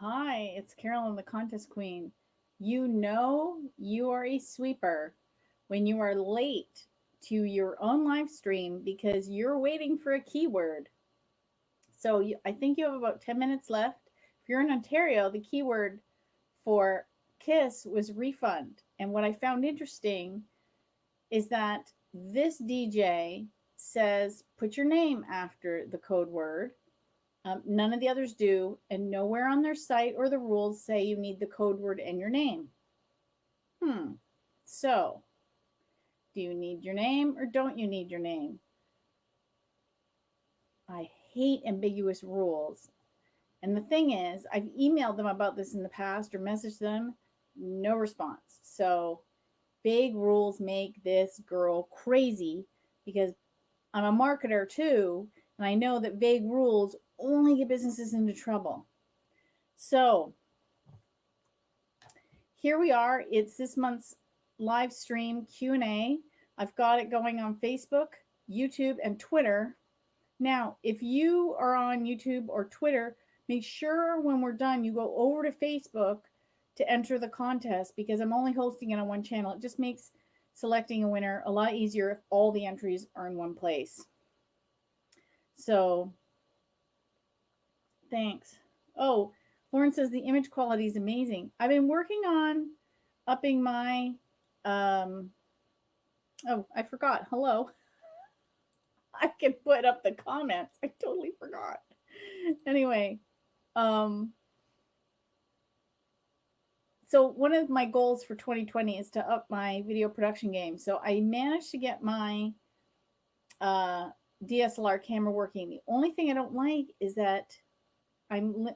Hi, it's Carolyn, the contest queen. You know you are a sweeper when you are late to your own live stream because you're waiting for a keyword. I think you have about 10 minutes left. If you're in Ontario, the keyword for KISS was refund. And what I found interesting is that this DJ says put your name after the code word. None of the others do, and nowhere on their site or the rules say you need the code word and your name. So, do you need your name or don't you need your name? I hate ambiguous rules. And the thing is, I've emailed them about this in the past or messaged them, no response. So, vague rules make this girl crazy because I'm a marketer too, and I know that vague rules only get businesses into trouble. So, here we are. It's this month's live stream Q&A. I've got it going on Facebook, YouTube, and Twitter. Now, if you are on YouTube or Twitter, make sure when we're done you go over to Facebook to enter the contest because I'm only hosting it on one channel. It just makes selecting a winner a lot easier if all the entries are in one place. So, thanks. Oh, Lauren says the image quality is amazing. I've been working on upping my oh, I forgot. Hello. I can put up the comments. I totally forgot. Anyway, so one of my goals for 2020 is to up my video production game. So I managed to get my DSLR camera working. The only thing I don't like is that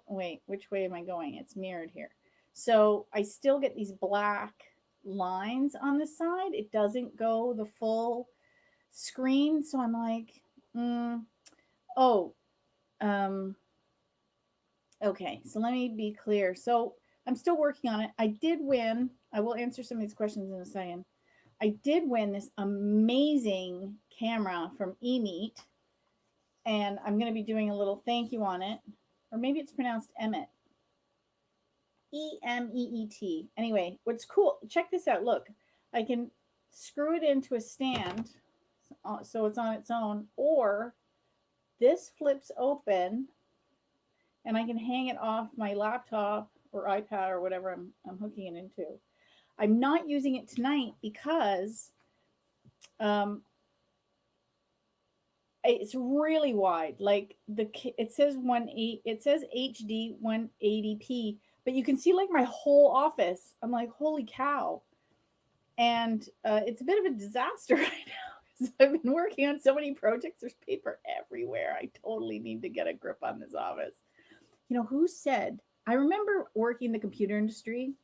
wait, which way am I going? It's mirrored here. So I still get these black lines on the side. It doesn't go the full screen. So I'm like, okay. So let me be clear. So I'm still working on it. I did win. I will answer some of these questions in a second. I did win this amazing camera from eMeet, and I'm going to be doing a little thank you on it, or maybe it's pronounced Emmet. EMEET. Anyway, what's cool, check this out. Look, I can screw it into a stand so it's on its own, or this flips open and I can hang it off my laptop or iPad or whatever I'm hooking it into. I'm not using it tonight because it's really wide. Like it says HD 180p, but you can see like my whole office. I'm like, holy cow. And it's a bit of a disaster right now because I've been working on so many projects. There's paper everywhere. I totally need to get a grip on this office. You know, who said, I remember working in the computer industry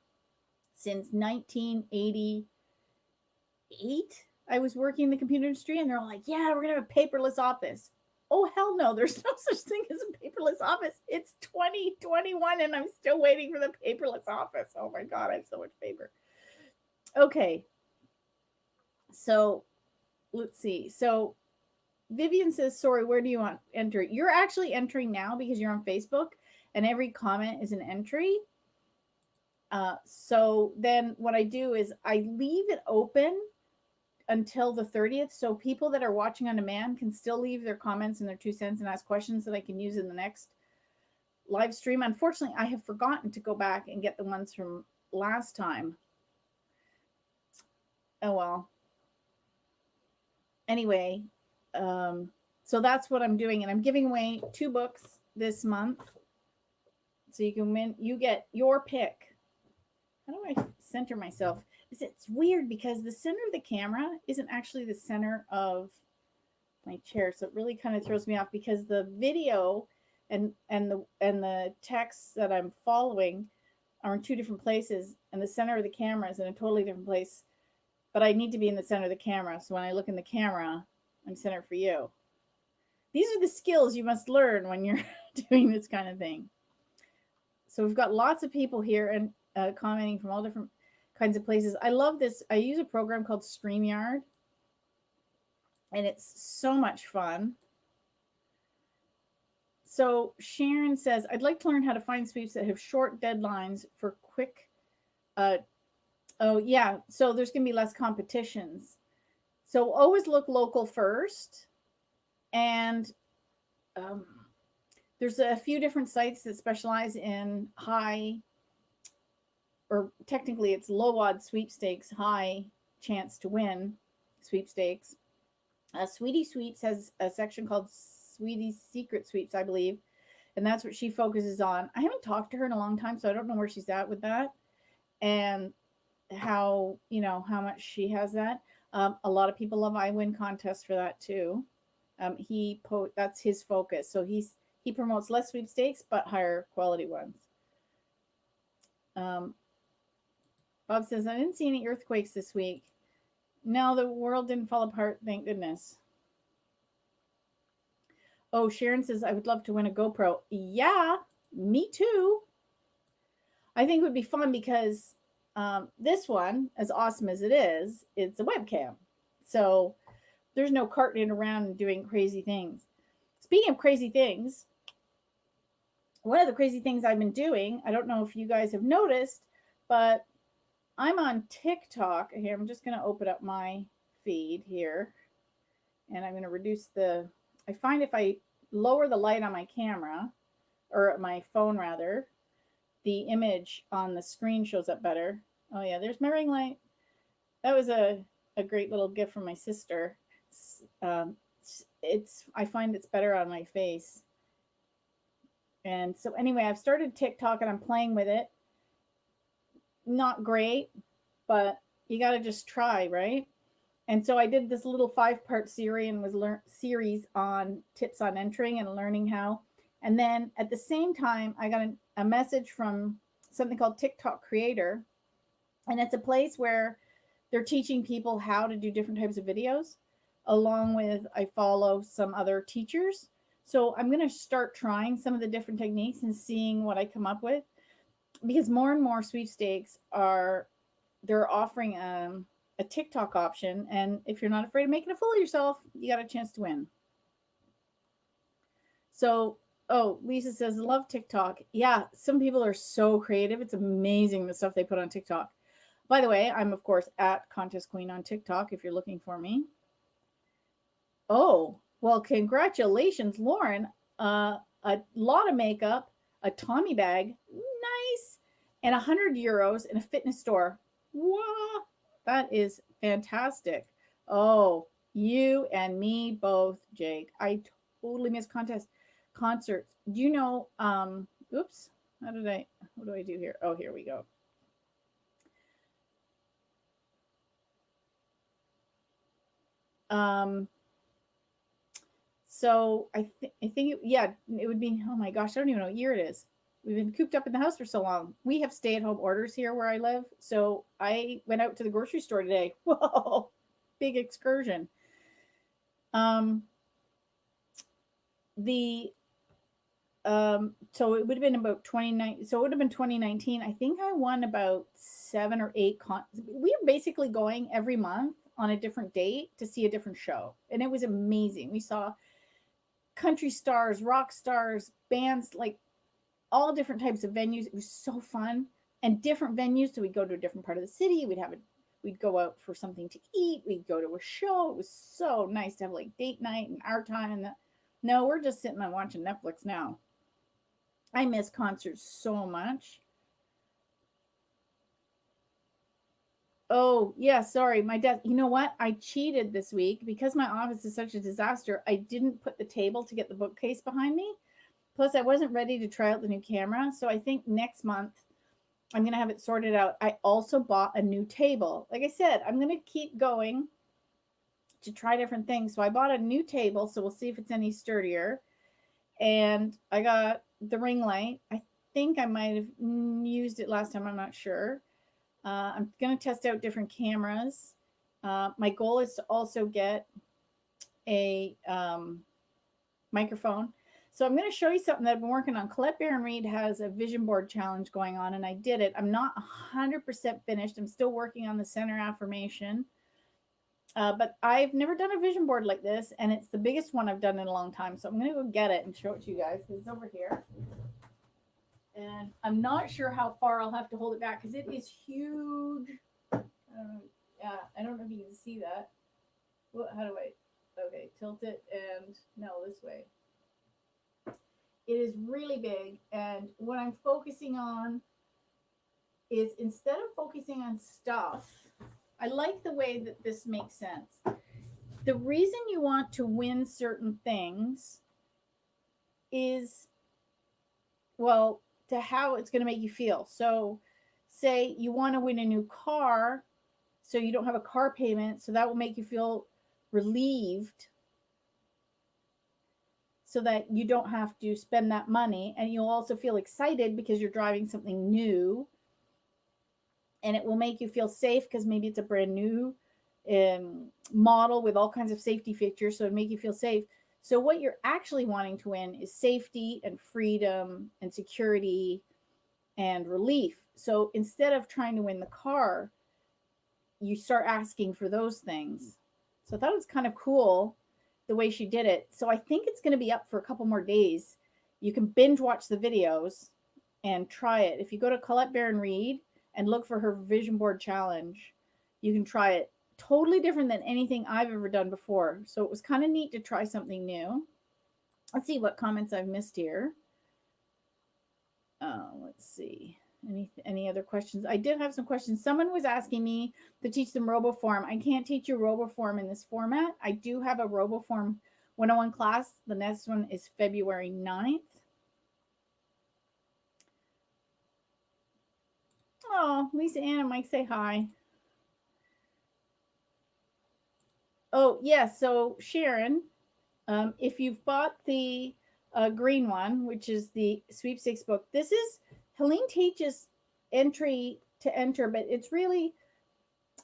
since 1988. I was working in the computer industry and they're all like, yeah, we're going to have a paperless office. Oh, hell no. There's no such thing as a paperless office. It's 2021 and I'm still waiting for the paperless office. Oh my God, I have so much paper. Okay. So let's see. So Vivian says, sorry, where do you want to enter? You're actually entering now because you're on Facebook and every comment is an entry. So then what I do is I leave it open until the 30th. So people that are watching on demand can still leave their comments and their 2 cents and ask questions that I can use in the next live stream. Unfortunately, I have forgotten to go back and get the ones from last time. Oh, well. Anyway, so that's what I'm doing. And I'm giving away 2 books this month. So you can win, you get your pick. How do I center myself? It's weird because the center of the camera isn't actually the center of my chair. So it really kind of throws me off because the video and the text that I'm following are in 2 different places and the center of the camera is in a totally different place. But I need to be in the center of the camera. So when I look in the camera, I'm centered for you. These are the skills you must learn when you're doing this kind of thing. So we've got lots of people here and commenting from all different kinds of places. I love this. I use a program called StreamYard, and it's so much fun. So Sharon says, I'd like to learn how to find sweeps that have short deadlines for quick. Uh, oh, yeah. So there's going to be less competitions. So always look local first. And um, there's a few different sites that specialize in high, or technically it's low odds sweepstakes, high chance to win sweepstakes. Sweetie Sweeps has a section called Sweetie's Secret Sweeps, I believe, and that's what she focuses on. I haven't talked to her in a long time, so I don't know where she's at with that and how how much she has that. A lot of people love I Win contests for that too. That's his focus, so he promotes less sweepstakes but higher quality ones. Um, Bob says, I didn't see any earthquakes this week. No, the world didn't fall apart, thank goodness. Oh, Sharon says, I would love to win a GoPro. Yeah, me too. I think it would be fun because this one, as awesome as it is, it's a webcam. So there's no carting around and doing crazy things. Speaking of crazy things, one of the crazy things I've been doing, I don't know if you guys have noticed, but I'm on TikTok. Here, I'm just going to open up my feed here. And I'm going to reduce I find if I lower the light on my camera, or my phone rather, the image on the screen shows up better. Oh yeah, there's my ring light. That was a great little gift from my sister. I find it's better on my face. And so anyway, I've started TikTok and I'm playing with it. Not great, but you got to just try, right? And so I did this little 5-part series and series on tips on entering and learning how. And then at the same time, I got a message from something called TikTok Creator. And it's a place where they're teaching people how to do different types of videos, along with I follow some other teachers. So I'm going to start trying some of the different techniques and seeing what I come up with, because more and more sweepstakes they're offering a TikTok option. And if you're not afraid of making a fool of yourself, you got a chance to win. So, oh, Lisa says, love TikTok. Yeah, some people are so creative. It's amazing the stuff they put on TikTok. By the way, I'm, of course, at Contest Queen on TikTok if you're looking for me. Oh, well, congratulations, Lauren. A lot of makeup, a Tommy bag, nice, and 100 euros in a fitness store. Wow, that is fantastic. Oh, you and me both, Jake. I totally miss concerts. Do you know, oops, what do I do here? Oh, here we go. So I think it would be, oh my gosh, I don't even know what year it is. We've been cooped up in the house for so long. We have stay-at-home orders here where I live. So I went out to the grocery store today. Whoa, big excursion. So it would have been about 2019. So it would have been 2019. I think I won about 7 or 8. We were basically going every month on a different date to see a different show. And it was amazing. We saw country stars, rock stars, bands, like all different types of venues. It was so fun, and different venues. So we'd go to a different part of the city. We'd go out for something to eat. We'd go to a show. It was so nice to have like date night and our time. And no, we're just sitting and watching Netflix now. I miss concerts so much. Oh, yeah, sorry. My dad, you know what? I cheated this week because my office is such a disaster. I didn't put the table to get the bookcase behind me. Plus, I wasn't ready to try out the new camera. So I think next month I'm going to have it sorted out. I also bought a new table. Like I said, I'm going to keep going to try different things. So I bought a new table. So we'll see if it's any sturdier. And I got the ring light. I think I might have used it last time. I'm not sure. I'm going to test out different cameras. My goal is to also get a microphone. So I'm going to show you something that I've been working on. Colette Baron Reed has a vision board challenge going on, and I did it. I'm not 100% finished. I'm still working on the center affirmation. But I've never done a vision board like this, and it's the biggest one I've done in a long time. So I'm going to go get it and show it to you guys because it's over here. And I'm not sure how far I'll have to hold it back because it is huge. Yeah, I don't know if you can see that. Well, how do I? Okay, tilt it and no, this way. It is really big, and what I'm focusing on is instead of focusing on stuff, I like the way that this makes sense. The reason you want to win certain things is, well, to how it's going to make you feel. So, say you want to win a new car, so you don't have a car payment, so that will make you feel relieved so that you don't have to spend that money, and you'll also feel excited because you're driving something new, and it will make you feel safe because maybe it's a brand new model with all kinds of safety features, so it'll make you feel safe. So what you're actually wanting to win is safety and freedom and security and relief. So instead of trying to win the car, you start asking for those things. So I thought it was kind of cool the way she did it. So I think it's going to be up for a couple more days. You can binge watch the videos and try it. If you go to Colette Baron Reed and look for her vision board challenge, you can try it. Totally different than anything I've ever done before. So it was kind of neat to try something new. Let's see what comments I've missed here. Let's see. Any other questions? I did have some questions. Someone was asking me to teach them RoboForm. I can't teach you RoboForm in this format. I do have a RoboForm 101 class. The next one is February 9th. Oh, Lisa Ann and Mike say hi. Oh, yes. So Sharon, if you've bought the green one, which is the Sweepstakes book, this is Helene Tage's entry to enter, but it's really,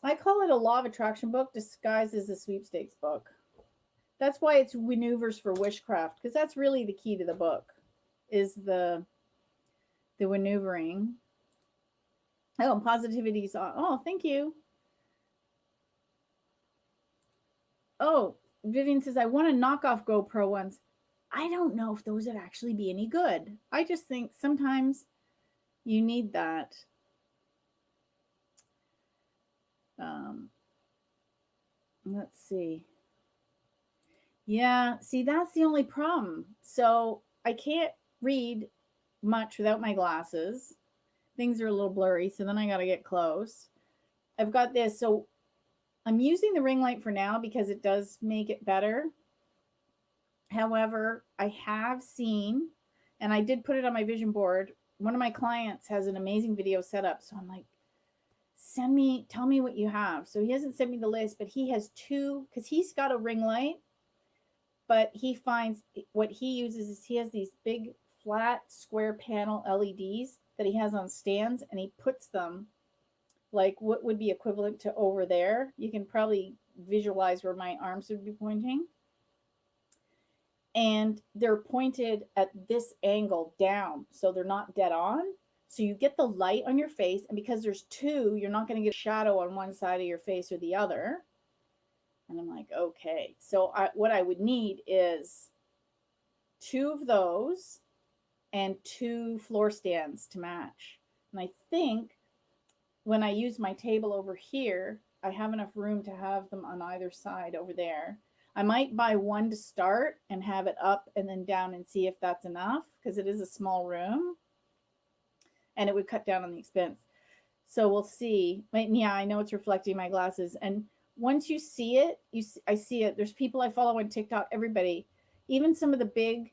I call it a law of attraction book disguised as a sweepstakes book. That's why it's maneuvers for witchcraft, because that's really the key to the book, is the maneuvering. Oh, and positivity's on. Oh, thank you. Oh, Vivian says, I want to knock off GoPro ones. I don't know if those would actually be any good. I just think sometimes you need that. Let's see. Yeah, see, that's the only problem. So I can't read much without my glasses. Things are a little blurry, so then I got to get close. I've got this. So I'm using the ring light for now because it does make it better. However, I have seen, and I did put it on my vision board, one of my clients has an amazing video set up. So I'm like, tell me what you have. So he hasn't sent me the list, but he has two, because he's got a ring light, but he finds what he uses is he has these big flat square panel LEDs that he has on stands, and he puts them like what would be equivalent to over there. You can probably visualize where my arms would be pointing. And they're pointed at this angle down, so they're not dead on. So you get the light on your face, and because there's two, you're not going to get a shadow on one side of your face or the other. And I'm like, okay. So what I would need is two of those and two floor stands to match. And I think when I use my table over here, I have enough room to have them on either side over there. I might buy one to start and have it up and then down and see if that's enough, because it is a small room and it would cut down on the expense. So we'll see. Yeah, I know it's reflecting my glasses. And once you see it, I see it. There's people I follow on TikTok, everybody, even some of the big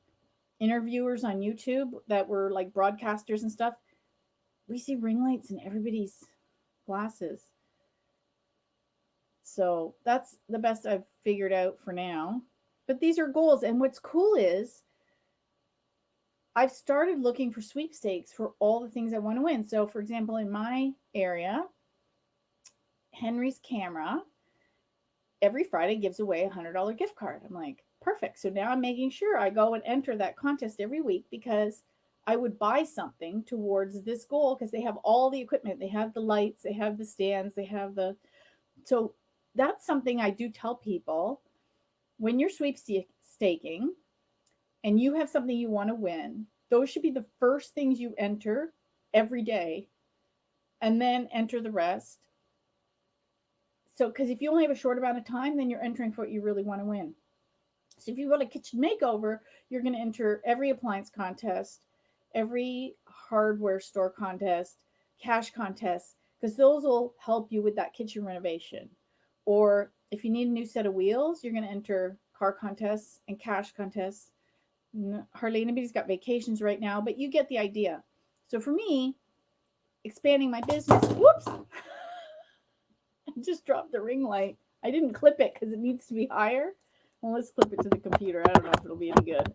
interviewers on YouTube that were like broadcasters and stuff. We see ring lights in everybody's glasses. So that's the best I've figured out for now. But these are goals. And what's cool is I've started looking for sweepstakes for all the things I want to win. So for example, in my area, Henry's Camera every Friday gives away a $100 gift card. I'm like, perfect. So now I'm making sure I go and enter that contest every week, because I would buy something towards this goal, because they have all the equipment. They have the lights, they have the stands, they have the, so that's something I do tell people when you're sweepstaking and you have something you want to win, those should be the first things you enter every day and then enter the rest. So, because if you only have a short amount of time, then you're entering for what you really want to win. So, if you want a kitchen makeover, you're going to enter every appliance contest, every hardware store contest, cash contest, because those will help you with that kitchen renovation. Or if you need a new set of wheels, you're going to enter car contests and cash contests. Hardly anybody's got vacations right now, but you get the idea. So for me, expanding my business, whoops, I just dropped the ring light. I didn't clip it because it needs to be higher. Well, let's clip it to the computer. I don't know if it'll be any good.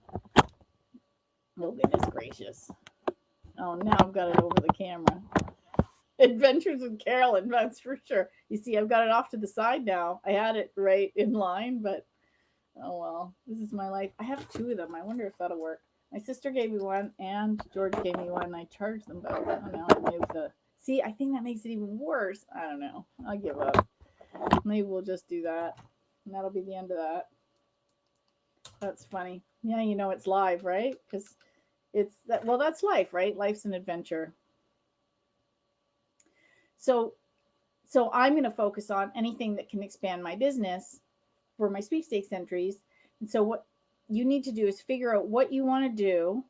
Oh, goodness gracious. Oh, now I've got it over the camera. Adventures with Carolyn, that's for sure. You see, I've got it off to the side now. I had it right in line, but oh well, this is my life. I have two of them. I wonder if that'll work. My sister gave me one and George gave me one. I charged them both. I don't know. Maybe see, I think that makes it even worse. I don't know. I'll give up. Maybe we'll just do that. And that'll be the end of that. That's funny. Yeah, you know it's live, right? Because it's that. Well, that's life, right? Life's an adventure. So I'm going to focus on anything that can expand my business for my sweepstakes entries. And so what you need to do is figure out what you want to do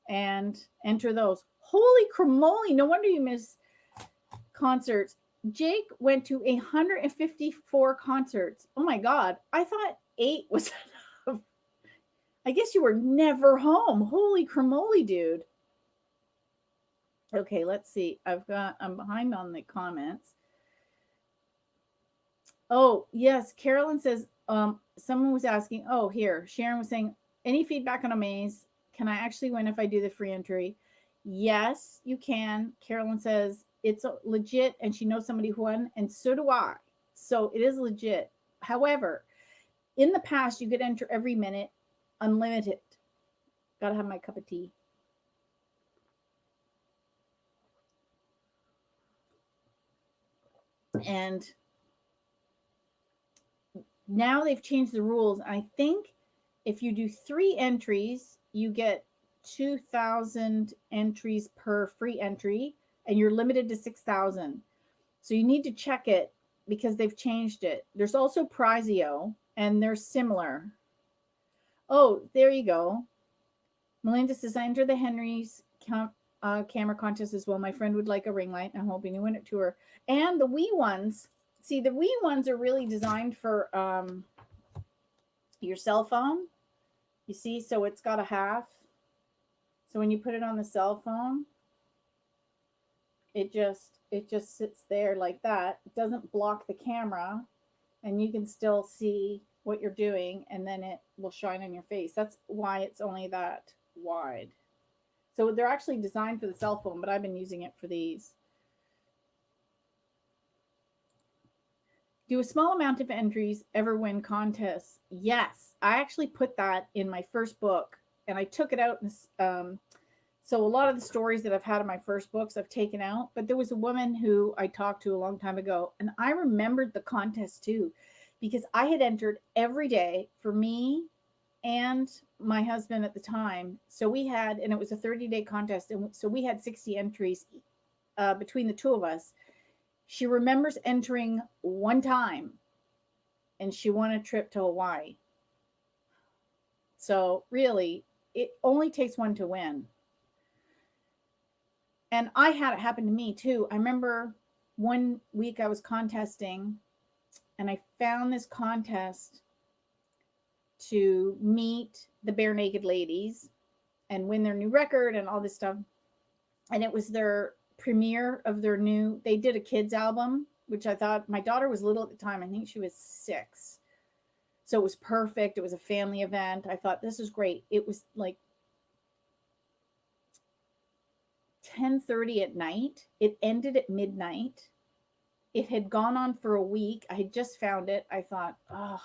and enter those. Holy cramoly, no wonder you miss concerts. Jake went to 154 concerts. Oh my God. I thought 8 was enough. I guess you were never home. Holy cramoly, dude. Okay, let's see. I'm behind on the comments. Oh, yes. Carolyn says, someone was asking, oh, here, Sharon was saying, any feedback on a maze? Can I actually win if I do the free entry? Yes, you can. Carolyn says it's legit and she knows somebody who won, and so do I. So it is legit. However, in the past, you could enter every minute, unlimited. Gotta have my cup of tea. And now they've changed the rules. I think if you do 3 entries, you get 2,000 entries per free entry, and you're limited to 6,000. So you need to check it because they've changed it. There's also Prizio, and they're similar. Oh, there you go. Melinda says, I enter the Henry's camera contest as well. My friend would like a ring light. I'm hoping to win it to her. And the Wii ones. See, the Wii ones are really designed for your cell phone. You see, so it's got a half. So when you put it on the cell phone, it just sits there like that. It doesn't block the camera, and you can still see what you're doing, and then it will shine on your face. That's why it's only that wide. So they're actually designed for the cell phone, but I've been using it for these. Do a small amount of entries ever win contests? Yes. I actually put that in my first book, and I took it out. So a lot of the stories that I've had in my first books, I've taken out. But there was a woman who I talked to a long time ago, and I remembered the contest too, because I had entered every day for me and my husband at the time. So we had, and it was a 30-day contest. And so we had 60 entries between the two of us. She remembers entering one time, and she won a trip to Hawaii. So really, it only takes one to win. And I had it happen to me too. I remember one week I was contesting, and I found this contest to meet the Bare Naked Ladies and win their new record and all this stuff. And it was their premiere of their new, they did a kids album, which I thought, my daughter was little at the time. I think she was 6. So it was perfect. It was a family event. I thought, this is great. It was like 10:30 at night. It ended at midnight. It had gone on for a week. I had just found it. I thought, oh,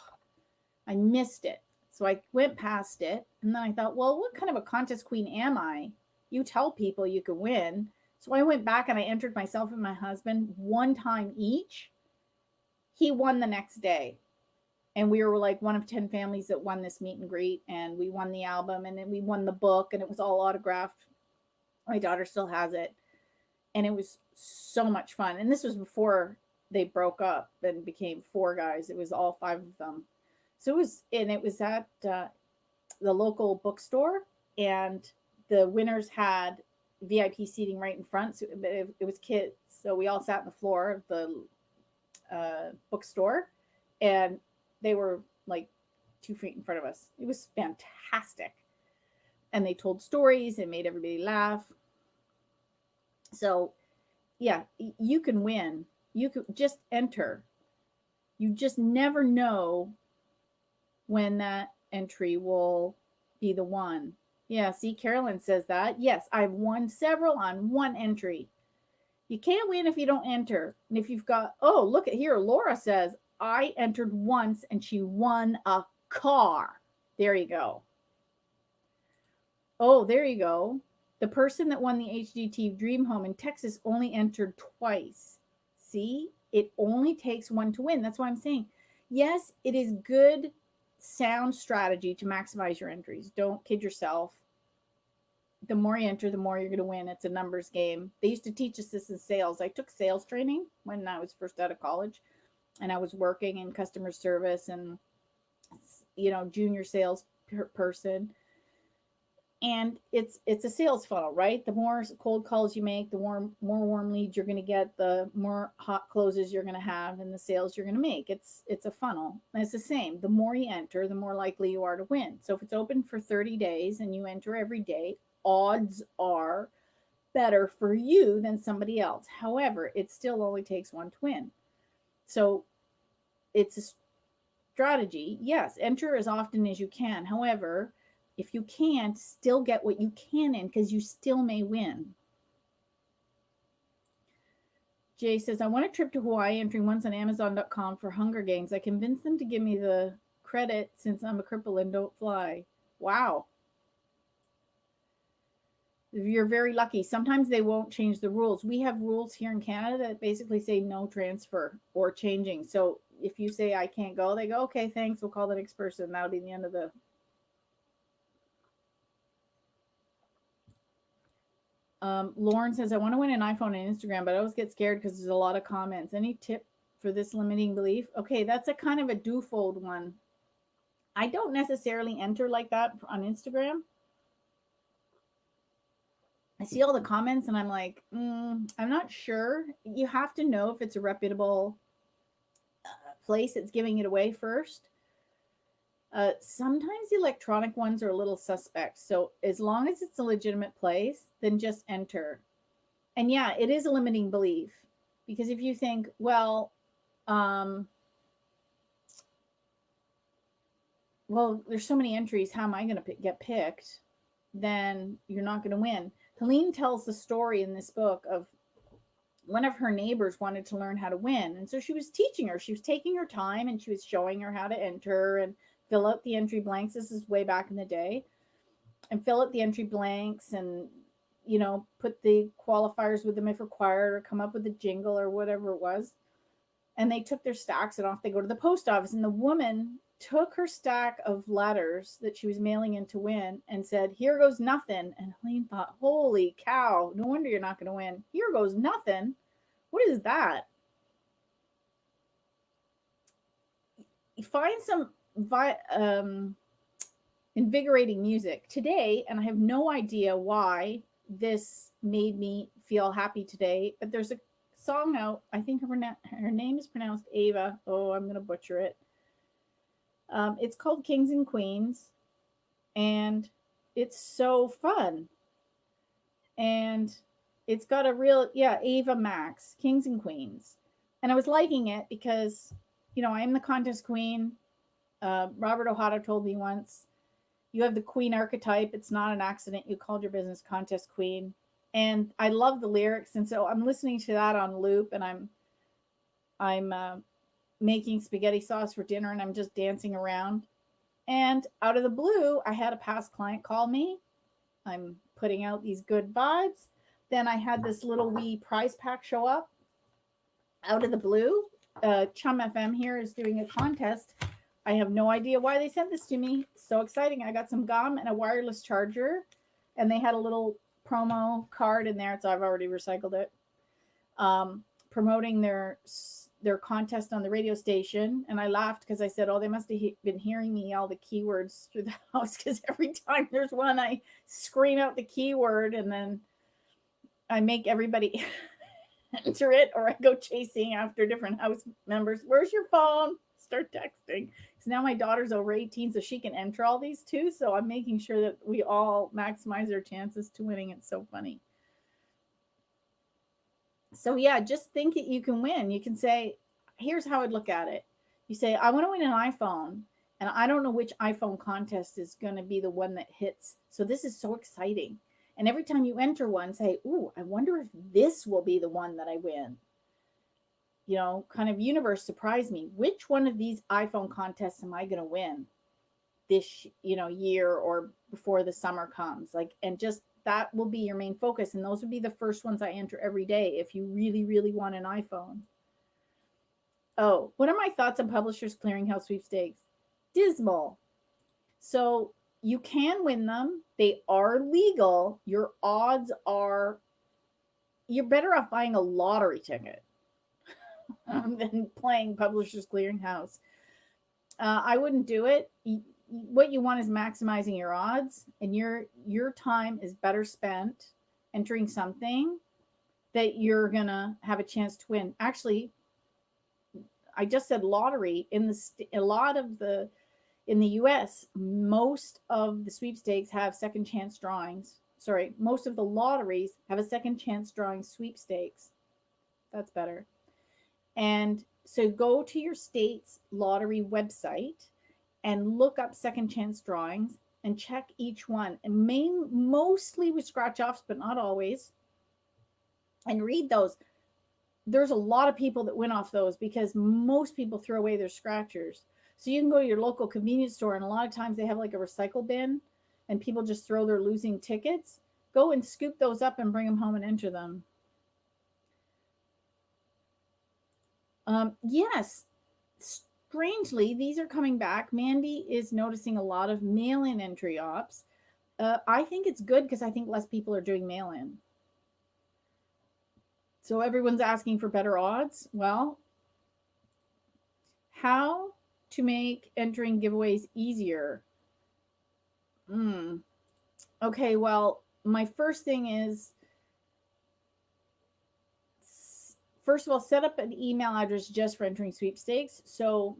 I missed it. So I went past it. And then I thought, well, what kind of a contest queen am I? You tell people you can win. So I went back and I entered myself and my husband one time each. he won the next day. And we were like one of 10 families that won this meet and greet. And we won the album, and then we won the book, and it was all autographed. My daughter still has it. And it was so much fun. And this was before they broke up and became four guys. It was all five of them. So it was at the local bookstore, and the winners had VIP seating right in front. So it was kids. So we all sat on the floor of the bookstore, and they were like 2 feet in front of us. It was fantastic. And they told stories and made everybody laugh. So, yeah, you can win. You could just enter. You just never know when that entry will be the one. Yeah, see, Carolyn says that. Yes, I've won several on one entry. You can't win if you don't enter. And if you've got, oh, look at here, Laura says, I entered once and she won a car. There you go. Oh, there you go. The person that won the HGT Dream Home in Texas only entered twice. See, it only takes one to win. That's why I'm saying, yes, it is good, sound strategy to maximize your entries. Don't kid yourself. The more you enter, the more you're going to win. It's a numbers game. They used to teach us this in sales. I took sales training when I was first out of college, and I was working in customer service and, junior sales person. And it's a sales funnel, right? The more cold calls you make, the more warm leads you're going to get, the more hot closes you're going to have, and the sales you're going to make. It's a funnel. And it's the same. The more you enter, the more likely you are to win. So if it's open for 30 days and you enter every day, odds are better for you than somebody else. However, it still only takes one to win. So it's a strategy. Yes, enter as often as you can. However, if you can't, still get what you can in, because you still may win. Jay says, I want a trip to Hawaii, entering once on Amazon.com for Hunger Games. I convinced them to give me the credit since I'm a cripple and don't fly. Wow. You're very lucky. Sometimes they won't change the rules. We have rules here in Canada that basically say no transfer or changing. So if you say I can't go, they go, okay, thanks. We'll call the next person. That'll be the end of the. Lauren says, I want to win an iPhone and Instagram, but I always get scared because there's a lot of comments. Any tip for this limiting belief? Okay, that's a kind of a do-fold one. I don't necessarily enter like that on Instagram. I see all the comments and I'm like, I'm not sure. You have to know if it's a reputable place that's giving it away first. Sometimes the electronic ones are a little suspect. So as long as it's a legitimate place, then just enter. And yeah, it is a limiting belief, because if you think, well, there's so many entries, how am I going to get picked? Then you're not going to win. Helene tells the story in this book of one of her neighbors wanted to learn how to win. And so she was teaching her. She was taking her time and she was showing her how to enter and fill out the entry blanks. This is way back in the day. And fill out the entry blanks and, put the qualifiers with them if required, or come up with a jingle or whatever it was. And they took their stacks and off they go to the post office. And the woman took her stack of letters that she was mailing in to win and said, here goes nothing. And Helene thought, holy cow, no wonder you're not going to win. Here goes nothing. What is that? You find some invigorating music today, and I have no idea why this made me feel happy today, but there's a song out. I think her name is pronounced Ava. Oh, I'm going to butcher it. It's called Kings and Queens, and it's so fun. And it's got a real, Ava Max, Kings and Queens. And I was liking it because, I am the contest queen. Robert Ohata told me once, you have the queen archetype. It's not an accident. You called your business contest queen. And I love the lyrics. And so I'm listening to that on loop, and I'm making spaghetti sauce for dinner, and I'm just dancing around. And out of the blue, I had a past client call me. I'm putting out these good vibes. Then I had this little wee prize pack show up out of the blue. Chum FM here is doing a contest. I have no idea why they sent this to me. So exciting. I got some gum and a wireless charger, and they had a little promo card in there. So I've already recycled it. Promoting their contest on the radio station, and I laughed because I said, "Oh, they must have been hearing me all the keywords through the house because every time there's one, I scream out the keyword, and then I make everybody enter it, or I go chasing after different house members. Where's your phone? Start texting. So now my daughter's over 18, so she can enter all these too. So I'm making sure that we all maximize our chances to winning. It's so funny. So yeah, just think that you can win. You can say, here's how I'd look at it. You say, I want to win an iPhone, and I don't know which iPhone contest is going to be the one that hits. So this is so exciting. And every time you enter one, say, ooh, I wonder if this will be the one that I win. You know, kind of universe, surprise me. Which one of these iPhone contests am I going to win this, year or before the summer comes? Like, and just that will be your main focus. And those would be the first ones I enter every day if you really, really want an iPhone. Oh, what are my thoughts on Publishers Clearinghouse sweepstakes? Dismal. So you can win them. They are legal. Your odds are, you're better off buying a lottery ticket than playing Publishers Clearinghouse. I wouldn't do it. What you want is maximizing your odds, and your time is better spent entering something that you're gonna have a chance to win. Actually, I just said lottery. In the US, most of the sweepstakes have second chance drawings. Sorry, most of the lotteries have a second chance drawing sweepstakes. That's better. And so go to your state's lottery website and look up second chance drawings and check each one. And mostly with scratch offs, but not always. And read those. There's a lot of people that win off those because most people throw away their scratchers. So you can go to your local convenience store, and a lot of times they have like a recycle bin, and people just throw their losing tickets. Go and scoop those up and bring them home and enter them. Yes, strangely, these are coming back. Mandy is noticing a lot of mail-in entry ops. I think it's good because I think less people are doing mail-in. So everyone's asking for better odds. Well, how to make entering giveaways easier? Okay, well, my first thing is, first of all, set up an email address just for entering sweepstakes. So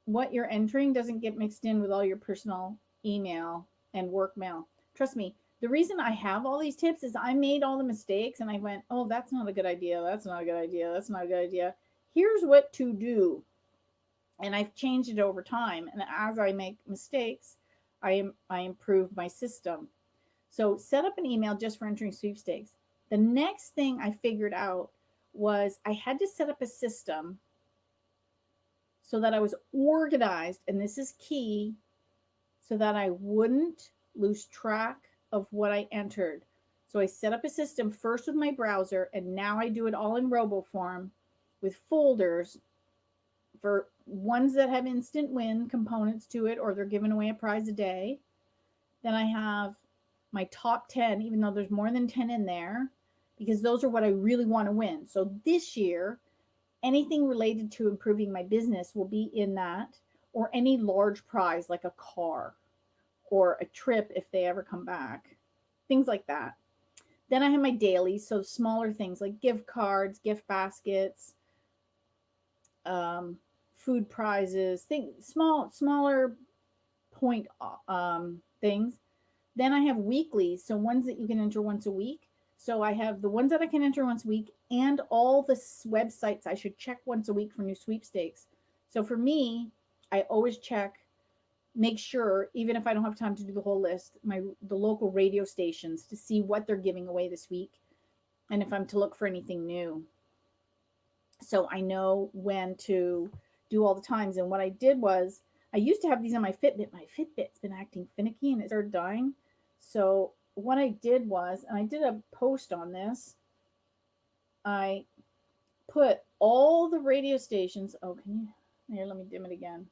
what you're entering doesn't get mixed in with all your personal email and work mail. Trust me, the reason I have all these tips is I made all the mistakes and I went, oh, that's not a good idea. That's not a good idea. That's not a good idea. Here's what to do. And I've changed it over time. And as I make mistakes, I improve my system. So set up an email just for entering sweepstakes. The next thing I figured out was I had to set up a system so that I was organized, and this is key, so that I wouldn't lose track of what I entered. So I set up a system first with my browser, and now I do it all in RoboForm with folders for ones that have instant win components to it, or they're giving away a prize a day. Then I have my top 10, even though there's more than 10 in there, because those are what I really want to win. So this year, anything related to improving my business will be in that, or any large prize like a car or a trip if they ever come back, things like that. Then I have my dailies, so smaller things like gift cards, gift baskets, food prizes, smaller point things. Then I have weeklies, so ones that you can enter once a week. So I have the ones that I can enter once a week and all the websites I should check once a week for new sweepstakes. So for me, I always check, make sure, even if I don't have time to do the whole list, the local radio stations to see what they're giving away this week and if I'm to look for anything new. So I know when to do all the times. And what I did was, I used to have these on my Fitbit. My Fitbit's been acting finicky and it started dying. So what I did was, and I did a post on this, I put all the radio stations. Oh, can you? Here, let me dim it again.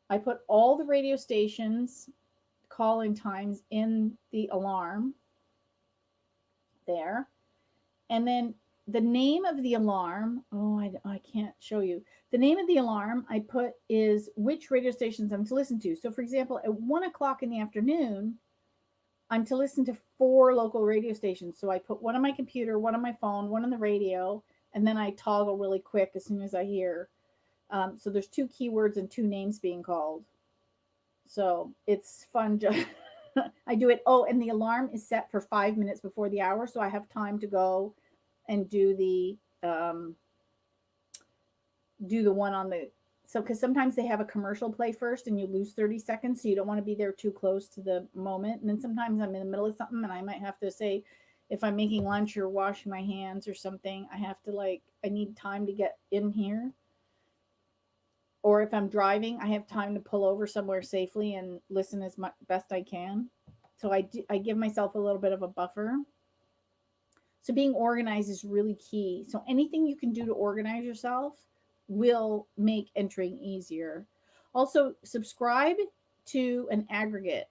I put all the radio stations calling times in the alarm there. And then the name of the alarm, oh, I can't show you. The name of the alarm I put is which radio stations I'm to listen to. So, for example, at 1 o'clock in the afternoon, I'm to listen to 4 local radio stations. So I put one on my computer, one on my phone, one on the radio, and then I toggle really quick as soon as I hear. So there's 2 keywords and 2 names being called. So it's fun. I do it. Oh, and the alarm is set for 5 minutes before the hour, so I have time to go and do the one on the. So because sometimes they have a commercial play first, and you lose 30 seconds, so you don't want to be there too close to the moment. And then sometimes I'm in the middle of something, and I might have to say, if I'm making lunch or washing my hands or something, I have to I need time to get in here. Or if I'm driving, I have time to pull over somewhere safely and listen as best I can. So I give myself a little bit of a buffer. So being organized is really key. So anything you can do to organize yourself will make entering easier. Also, subscribe to an aggregate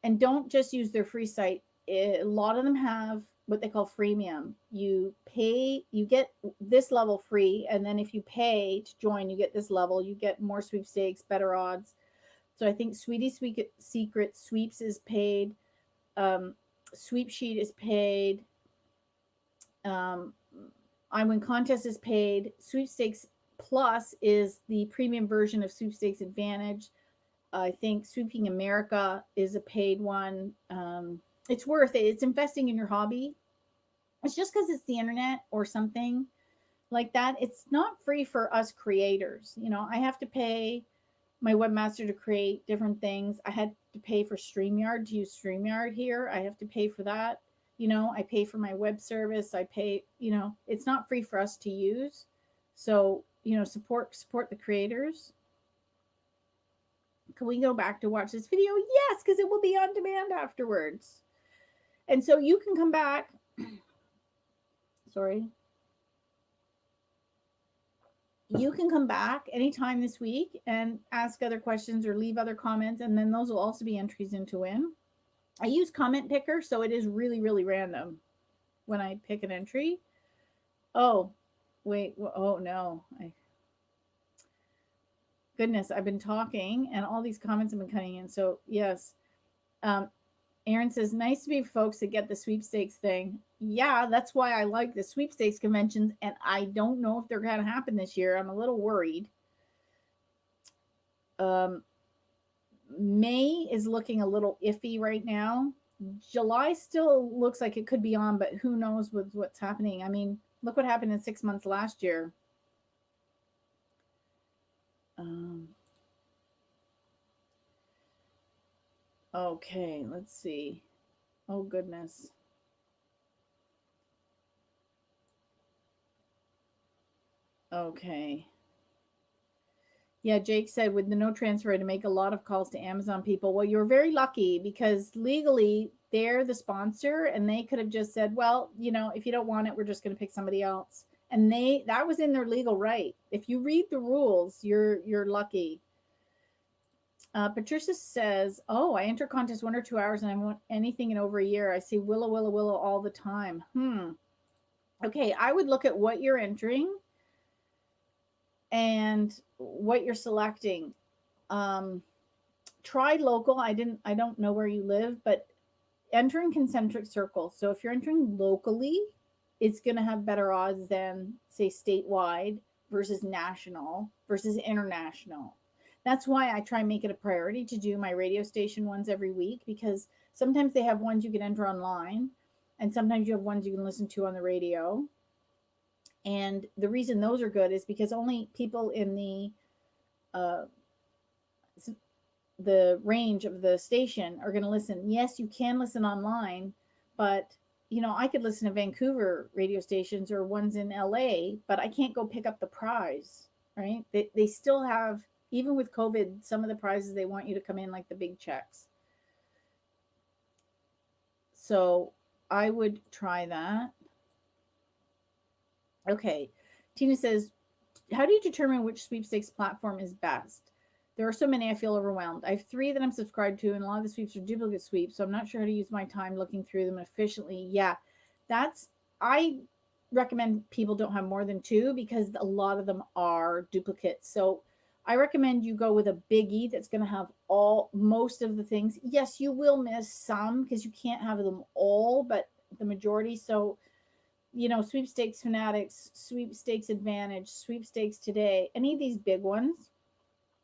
and don't just use their free site. A lot of them have what they call freemium. You pay, you get this level free, and then if you pay to join, you get this level. You get more sweepstakes, better odds. So I think Sweetie Secret Sweeps is paid. Sweep Sheet is paid. I Win Contest is paid. Sweepstakes Plus is the premium version of Sweepstakes Advantage. I think Sweeping America is a paid one. It's worth it. It's investing in your hobby. It's just because it's the internet or something like that. It's not free for us creators. You know, I have to pay my webmaster to create different things. I had to pay for StreamYard to use StreamYard here. I have to pay for that. You know, I pay for my web service. I pay, you know, it's not free for us to use. So, you know, support the creators. Can we go back to watch this video? Yes, because it will be on demand afterwards. And so you can come back. Sorry. You can come back anytime this week and ask other questions or leave other comments. And then those will also be entries into Win. I use Comment Picker, so it is really, really random when I pick an entry. Oh, wait. Oh, no. Goodness, I've been talking and all these comments have been cutting in. So, yes. Aaron says, nice to be folks that get the sweepstakes thing. Yeah, that's why I like the sweepstakes conventions, and I don't know if they're going to happen this year. I'm a little worried. May is looking a little iffy right now. July still looks like it could be on, but who knows with what's happening. I mean, look what happened in 6 months last year. Okay, let's see. Oh, goodness. Okay. Yeah, Jake said with the no transfer to make a lot of calls to Amazon people. Well, you're very lucky because legally they're the sponsor and they could have just said, well, you know, if you don't want it, we're just going to pick somebody else. And that was in their legal right. If you read the rules, you're lucky. Patricia says, oh, I enter contest 1 or 2 hours and I want anything in over a year. I see Willow all the time. Okay, I would look at what you're entering and what you're selecting. Try local. I don't know where you live, but entering concentric circles. So if you're entering locally, it's going to have better odds than say statewide versus national versus international. That's why I try and make it a priority to do my radio station ones every week, because sometimes they have ones you can enter online and sometimes you have ones you can listen to on the radio. And the reason those are good is because only people in the range of the station are going to listen. Yes, you can listen online, but you know, I could listen to Vancouver radio stations or ones in LA, but I can't go pick up the prize, right? They still have, even with COVID, some of the prizes they want you to come in like the big checks. So I would try that. Okay. Tina says, how do you determine which sweepstakes platform is best? There are so many, I feel overwhelmed. I have 3 that I'm subscribed to, and a lot of the sweeps are duplicate sweeps, so I'm not sure how to use my time looking through them efficiently. Yeah, that's, I recommend people don't have more than 2 because a lot of them are duplicates. So I recommend you go with a biggie that's going to have most of the things. Yes, you will miss some because you can't have them all, but the majority. So sweepstakes fanatics, sweepstakes advantage, sweepstakes today, any of these big ones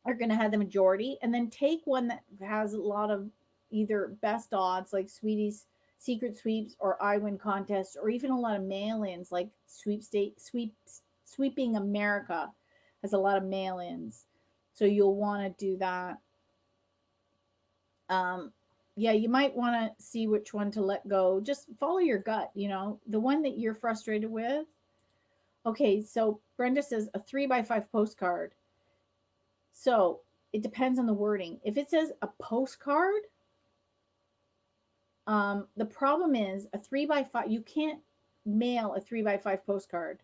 are going to have the majority. And then take one that has a lot of either best odds, like Sweetie's secret sweeps or I win contests, or even a lot of mail-ins, like sweeping America has a lot of mail-ins. So you'll want to do that. um yeah, you might want to see which one to let go. Just follow your gut, the one that you're frustrated with. Okay, so Brenda says a 3x5 postcard. So it depends on the wording. If it says a postcard, the problem is a 3x5, you can't mail a 3x5 postcard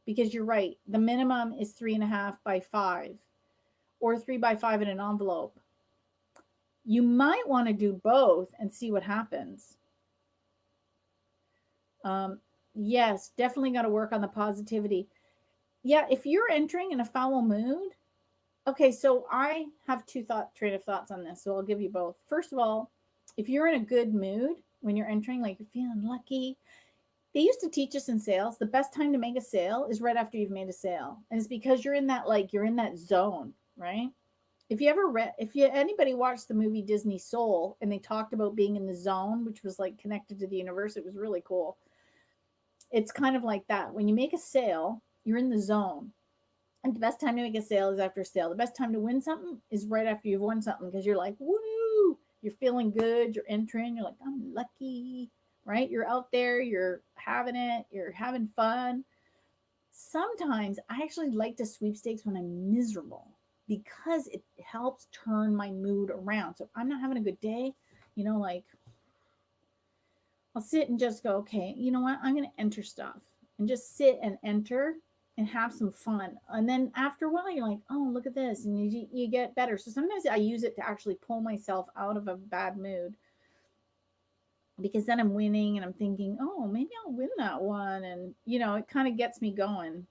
because you're right. The minimum is 3.5x5 or 3x5 in an envelope. You might want to do both and see what happens. Yes, definitely got to work on the positivity. Yeah, if you're entering in a foul mood, okay, so I have train of thoughts on this, so I'll give you both. First of all, if you're in a good mood when you're entering, like you're feeling lucky, they used to teach us in sales, the best time to make a sale is right after you've made a sale. And it's because you're in that zone, right? If anybody watched the movie Disney Soul and they talked about being in the zone, which was like connected to the universe, it was really cool. It's kind of like that. When you make a sale, you're in the zone. And the best time to make a sale is after a sale. The best time to win something is right after you've won something because you're like, woo, you're feeling good, you're entering, you're like, I'm lucky, right? You're out there, you're having it, you're having fun. Sometimes I actually like to sweepstakes when I'm miserable because it helps turn my mood around. So if I'm not having a good day, like I'll sit and just go, okay, you know what? I'm going to enter stuff and just sit and enter and have some fun. And then after a while, you're like, oh, look at this. And you get better. So sometimes I use it to actually pull myself out of a bad mood because then I'm winning and I'm thinking, oh, maybe I'll win that one. And, it kind of gets me going.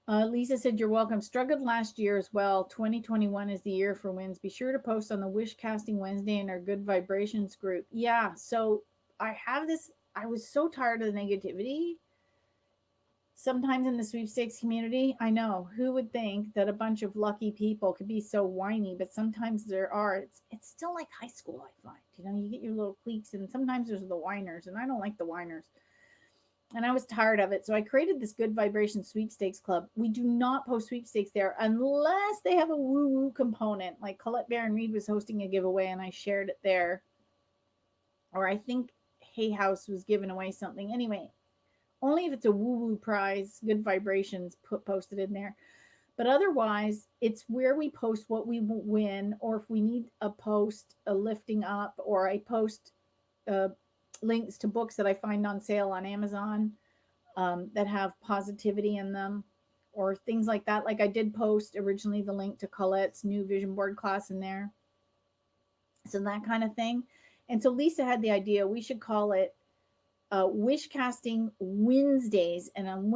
Lisa said, you're welcome. Struggled last year as well. 2021 is the year for wins. Be sure to post on the Wish Casting Wednesday in our Good Vibrations group. Yeah, so I have this. I was so tired of the negativity. Sometimes in the sweepstakes community, I know who would think that a bunch of lucky people could be so whiny, but sometimes there are. It's still like high school, I find. You get your little cliques, and sometimes there's the whiners, and I don't like the whiners. And I was tired of it. So I created this Good Vibration Sweepstakes Club. We do not post sweepstakes there unless they have a woo-woo component. Like Colette Baron Reed was hosting a giveaway and I shared it there. Or I think Hay House was giving away something. Anyway, only if it's a woo-woo prize, Good Vibrations posted in there. But otherwise, it's where we post what we win, or if we need a lifting up, or I post links to books that I find on sale on Amazon that have positivity in them, or things like that. Like I did post originally the link to Colette's new vision board class in there. So that kind of thing. And so Lisa had the idea we should call it Wish Casting Wednesdays. And on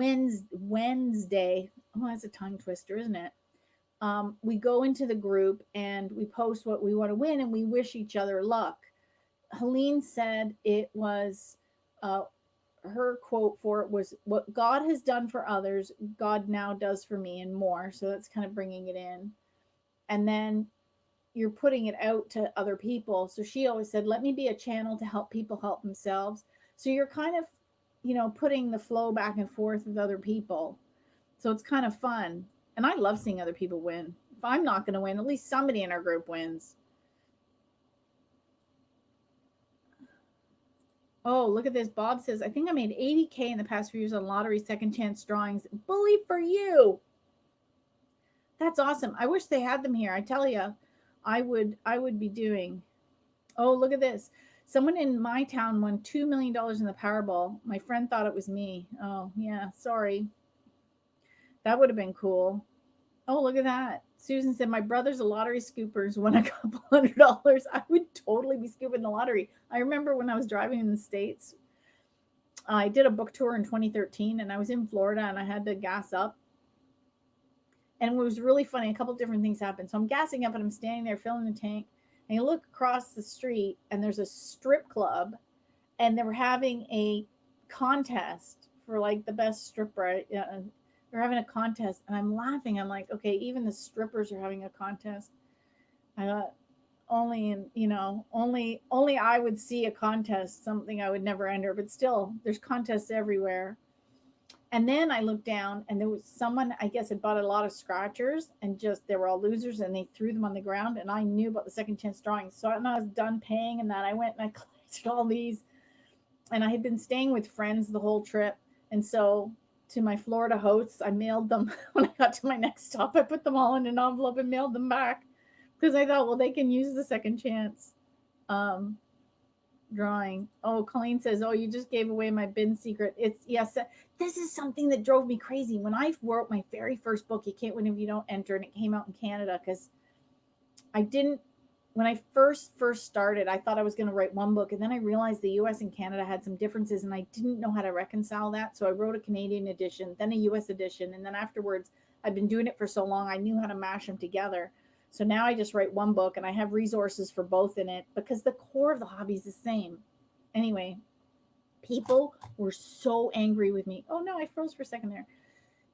Wednesday, oh, that's a tongue twister, isn't it? We go into the group and we post what we want to win and we wish each other luck. Helene said it was her quote for it was, what God has done for others, God now does for me and more. So that's kind of bringing it in. And then you're putting it out to other people. So she always said, let me be a channel to help people help themselves. So you're kind of, putting the flow back and forth with other people. So it's kind of fun. And I love seeing other people win. If I'm not going to win, at least somebody in our group wins. Oh, look at this. Bob says, I think I made 80K in the past few years on lottery second chance drawings. Bully for you. That's awesome. I wish they had them here. I tell you, I would be doing. Oh, look at this. Someone in my town won $2 million in the Powerball. My friend thought it was me. Oh, yeah, sorry. That would have been cool. Oh, look at that. Susan said, my brother's a lottery scoopers won a couple $100. I would totally be scooping the lottery. I remember when I was driving in the States, I did a book tour in 2013 and I was in Florida and I had to gas up. And it was really funny. A couple different things happened. So I'm gassing up and I'm standing there filling the tank. And you look across the street and there's a strip club and they were having a contest for like the best stripper. They're having a contest and I'm laughing. I'm like, okay, even the strippers are having a contest. I thought only in, only I would see a contest, something I would never enter, but still there's contests everywhere. And then I looked down and there was someone, I guess, had bought a lot of scratchers and just they were all losers and they threw them on the ground. And I knew about the second chance drawing. So when I was done paying and that, I went and I collected all these. And I had been staying with friends the whole trip. And so to my Florida hosts, I mailed them when I got to my next stop. I put them all in an envelope and mailed them back because I thought, well, they can use the second chance. Drawing. Oh, Colleen says, oh, you just gave away my bin secret. It's yes. This is something that drove me crazy. When I wrote my very first book, You Can't Win If You Don't Enter, and it came out in Canada because I didn't, when I first started, I thought I was going to write one book. And then I realized the US and Canada had some differences and I didn't know how to reconcile that. So I wrote a Canadian edition, then a US edition. And then afterwards, I've been doing it for so long, I knew how to mash them together. So now I just write one book and I have resources for both in it because the core of the hobby is the same. Anyway, people were so angry with me. Oh no, I froze for a second there.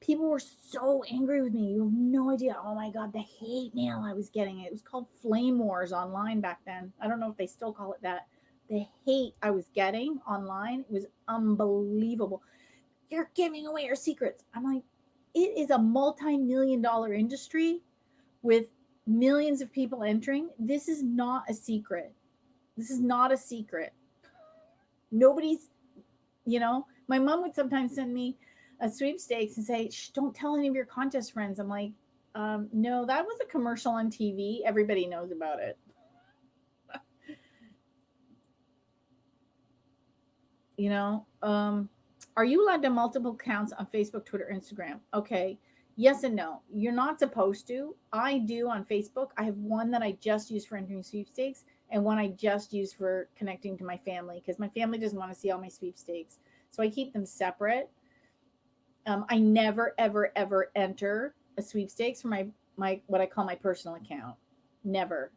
People were so angry with me. You have no idea. Oh my God, the hate mail I was getting. It was called Flame Wars online back then. I don't know if they still call it that. The hate I was getting online was unbelievable. You're giving away your secrets. I'm like, it is a multi-million-dollar industry with millions of people entering. This is not a secret. This is not a secret. Nobody's, my mom would sometimes send me a sweepstakes and say, shh, don't tell any of your contest friends. I'm like, no, that was a commercial on TV. Everybody knows about it. Are you allowed to multiple accounts on Facebook, Twitter, Instagram? Okay. Yes and no. You're not supposed to. I do on Facebook. I have one that I just use for entering sweepstakes and one I just use for connecting to my family because my family doesn't want to see all my sweepstakes. So I keep them separate. I never, ever, ever enter a sweepstakes for my what I call my personal account. Never.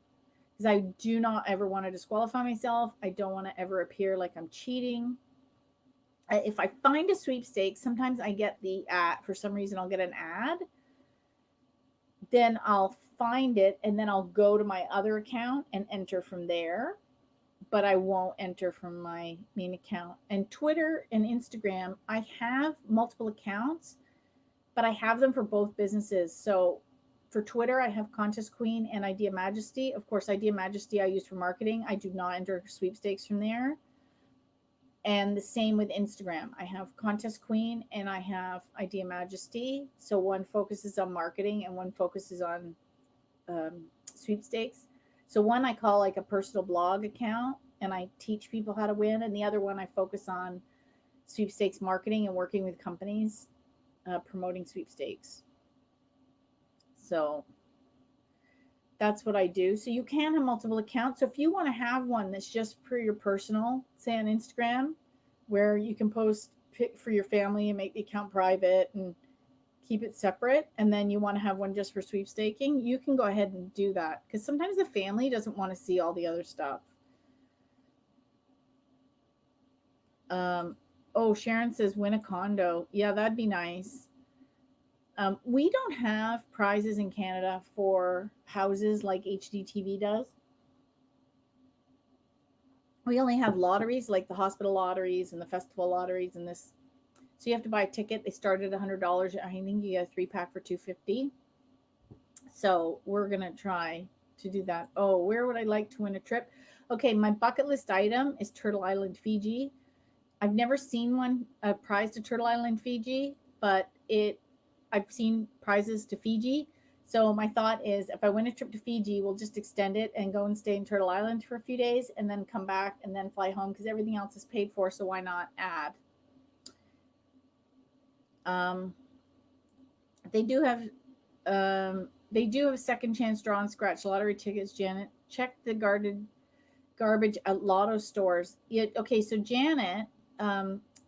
Because I do not ever want to disqualify myself. I don't want to ever appear like I'm cheating. If I find a sweepstakes, sometimes I get the ad. For some reason, I'll get an ad. Then I'll find it and then I'll go to my other account and enter from there. But I won't enter from my main account. And Twitter and Instagram, I have multiple accounts, but I have them for both businesses. So for Twitter, I have Contest Queen and Idea Majesty. Of course, Idea Majesty I use for marketing. I do not enter sweepstakes from there. And the same with Instagram. I have Contest Queen and I have Idea Majesty. So one focuses on marketing and one focuses on sweepstakes. So one I call like a personal blog account and I teach people how to win. And the other one I focus on sweepstakes marketing and working with companies promoting sweepstakes. So that's what I do. So you can have multiple accounts. So if you want to have one that's just for your personal, say on Instagram, where you can post for your family and make the account private and keep it separate, and then you want to have one just for sweepstaking, you can go ahead and do that. Because sometimes the family doesn't want to see all the other stuff. Sharon says win a condo. Yeah, that'd be nice. We don't have prizes in Canada for houses like HDTV does. We only have lotteries like the hospital lotteries and the festival lotteries and this. So you have to buy a ticket. They start at $100. I think you get a 3-pack for $250. So we're going to try to do that. Oh, where would I like to win a trip? Okay, my bucket list item is Turtle Island, Fiji. I've never seen a prize to Turtle Island, Fiji, but I've seen prizes to Fiji. So my thought is if I win a trip to Fiji, we'll just extend it and go and stay in Turtle Island for a few days and then come back and then fly home because everything else is paid for. So why not add? Um, they do have second chance draw and scratch lottery tickets, Janet. Check the guarded garbage at lotto stores. Okay, so Janet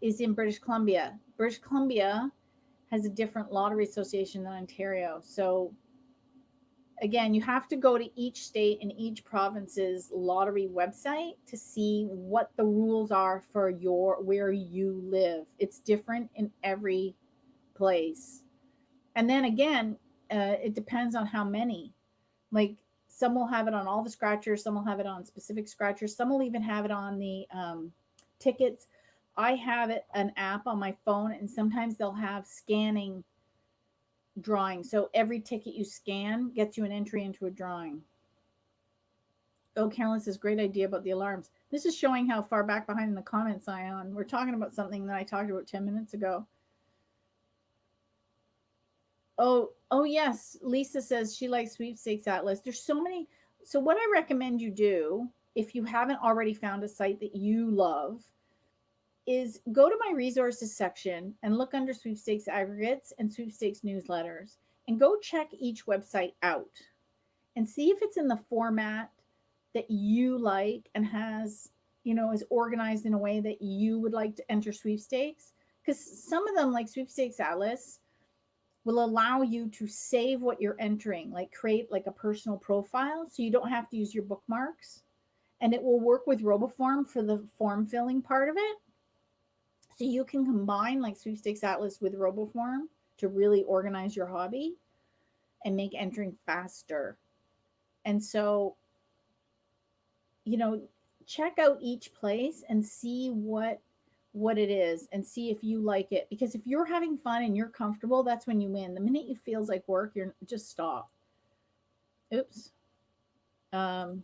is in British Columbia. British Columbia has a different lottery association than Ontario. So again, you have to go to each state and each province's lottery website to see what the rules are for where you live. It's different in every place. And then again, it depends on how many. Like some will have it on all the scratchers, some will have it on specific scratchers, some will even have it on the tickets. I have an app on my phone, and sometimes they'll have scanning drawing. So every ticket you scan gets you an entry into a drawing. Oh, Carolyn says, great idea about the alarms. This is showing how far back behind in the comments I am. We're talking about something that I talked about 10 minutes ago. Oh yes. Lisa says she likes Sweepstakes Atlas. There's so many. So what I recommend you do, if you haven't already found a site that you love, is go to my resources section and look under Sweepstakes aggregates and Sweepstakes newsletters and go check each website out and see if it's in the format that you like and has, is organized in a way that you would like to enter sweepstakes. Because some of them, like Sweepstakes Atlas, will allow you to save what you're entering, like create like a personal profile so you don't have to use your bookmarks. And it will work with RoboForm for the form filling part of it. So you can combine like Sweepstakes Atlas with RoboForm to really organize your hobby and make entering faster. And so, check out each place and see what it is and see if you like it. Because if you're having fun and you're comfortable, that's when you win. The minute it feels like work, you're just stop. Oops. I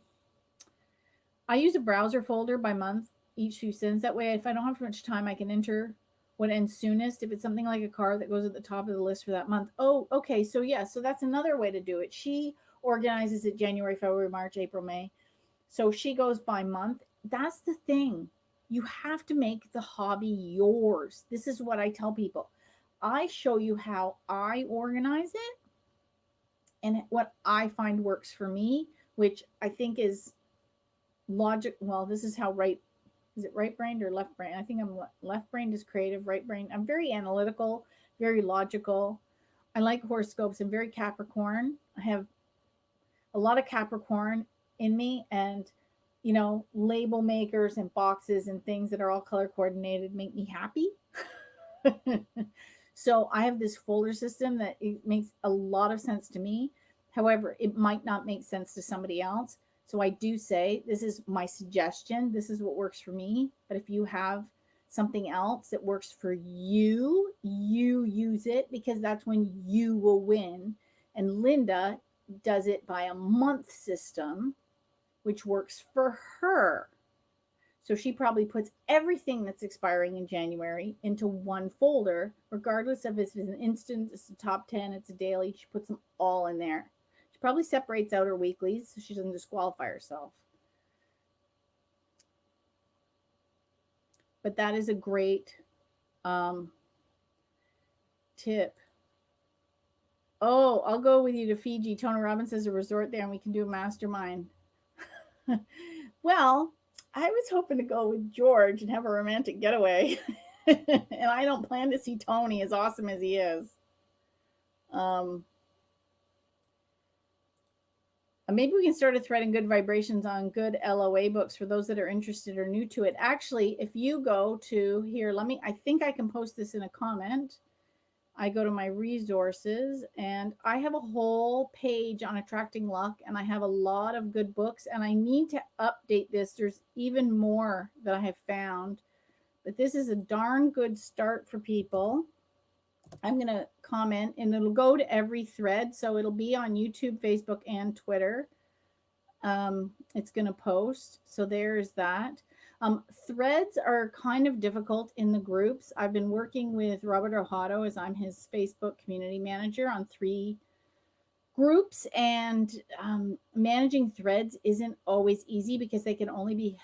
use a browser folder by month each few cents. That way, if I don't have much time, I can enter what ends soonest. If it's something like a car that goes at the top of the list for that month. Oh, okay. So yeah, so that's another way to do it. She organizes it January, February, March, April, May. So she goes by month. That's the thing. You have to make the hobby yours. This is what I tell people. I show you how I organize it and what I find works for me, which I think is logic. Well, this is how is it right brained or left brain? I think I'm left brained is creative, right brain. I'm very analytical, very logical. I like horoscopes. I'm very Capricorn. I have a lot of Capricorn in me, and label makers and boxes and things that are all color coordinated make me happy. So I have this folder system that it makes a lot of sense to me. However, it might not make sense to somebody else. So I do say, this is my suggestion. This is what works for me. But if you have something else that works for you, you use it, because that's when you will win. And Linda does it by a month system, which works for her. So she probably puts everything that's expiring in January into one folder, regardless of if it's an instant, it's a top 10, it's a daily. She puts them all in there. She probably separates out her weeklies so she doesn't disqualify herself. But that is a great tip. Oh, I'll go with you to Fiji. Tony Robbins has a resort there and we can do a mastermind. Well, I was hoping to go with George and have a romantic getaway. And I don't plan to see Tony, as awesome as he is. Maybe we can start a thread in Good Vibrations on good LOA books for those that are interested or new to it. Actually, if you go to here, I think I can post this in a comment. I go to my resources and I have a whole page on attracting luck, and I have a lot of good books, and I need to update this. There's even more that I have found, but this is a darn good start for people. I'm going to comment and it'll go to every thread. So it'll be on YouTube, Facebook, and Twitter. It's going to post. So there's that. Threads are kind of difficult in the groups. I've been working with Robert Ohado, as I'm his Facebook community manager, on 3 Groups and managing threads isn't always easy because they can only be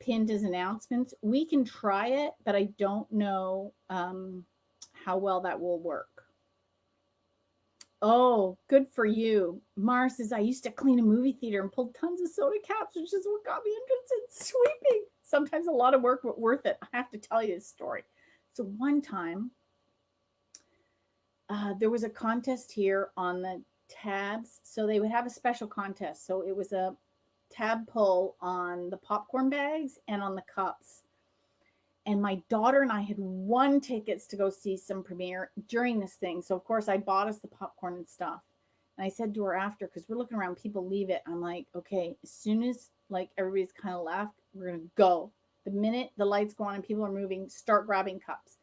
pinned as announcements. We can try it, but I don't know how well that will work. Oh, good for you. Mara says, I used to clean a movie theater and pulled tons of soda caps, which is what got me interested in sweeping. Sometimes a lot of work, but worth it. I have to tell you this story. So one time, there was a contest here on the tabs. So they would have a special contest. So it was a tab pull on the popcorn bags and on the cups. And my daughter and I had won tickets to go see some premiere during this thing. So of course I bought us the popcorn and stuff. And I said to her after, because we're looking around, people leave it. I'm like, okay, as soon as like everybody's kind of left, we're gonna go. The minute the lights go on and people are moving, start grabbing cups.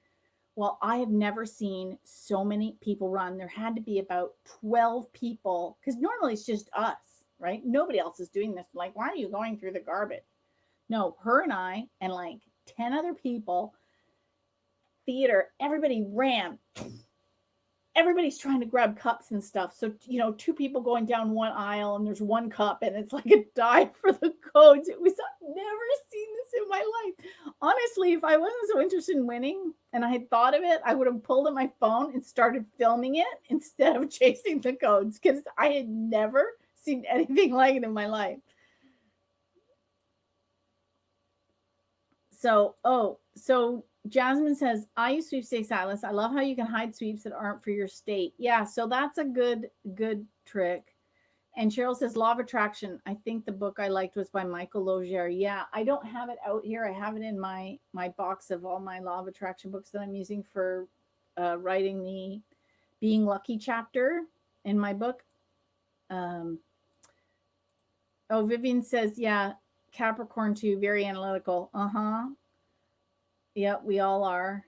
Well, I have never seen so many people run. There had to be about 12 people, because normally it's just us, right? Nobody else is doing this. Like, why are you going through the garbage? No, her and I and like 10 other people, theater, everybody ran. Everybody's trying to grab cups and stuff. So, two people going down one aisle and there's one cup and it's like a dive for the codes. I've never seen this in my life. Honestly, if I wasn't so interested in winning and I had thought of it, I would have pulled up my phone and started filming it instead of chasing the codes because I had never seen anything like it in my life. So Jasmine says, I use Sweepstakes Atlas. I love how you can hide sweeps that aren't for your state. Yeah, so that's a good trick. And Cheryl says, Law of Attraction. I think the book I liked was by Michael Lozier. Yeah, I don't have it out here. I have it in my box of all my Law of Attraction books that I'm using for writing the Being Lucky chapter in my book. Vivian says, yeah, Capricorn too, very analytical. Uh-huh. Yep, we all are.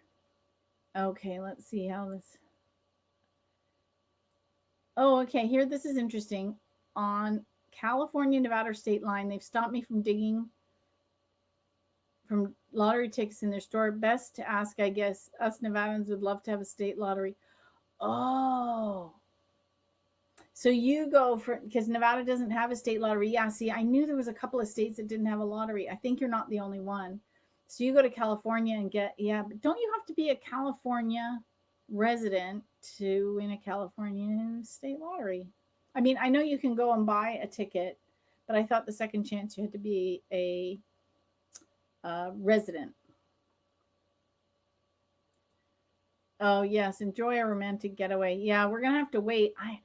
Okay, let's see how this. Oh, okay. Here, this is interesting. On California Nevada state line, they've stopped me from digging from lottery tickets in their store. Best to ask, I guess. Us Nevadans would love to have a state lottery. Oh. So you go for, because Nevada doesn't have a state lottery. Yeah, see, I knew there was a couple of states that didn't have a lottery. I think you're not the only one. So you go to California and get, yeah, but don't you have to be a California resident to win a California state lottery? I mean, I know you can go and buy a ticket, but I thought the second chance you had to be a resident. Oh yes, enjoy a romantic getaway. Yeah, we're gonna have to wait. I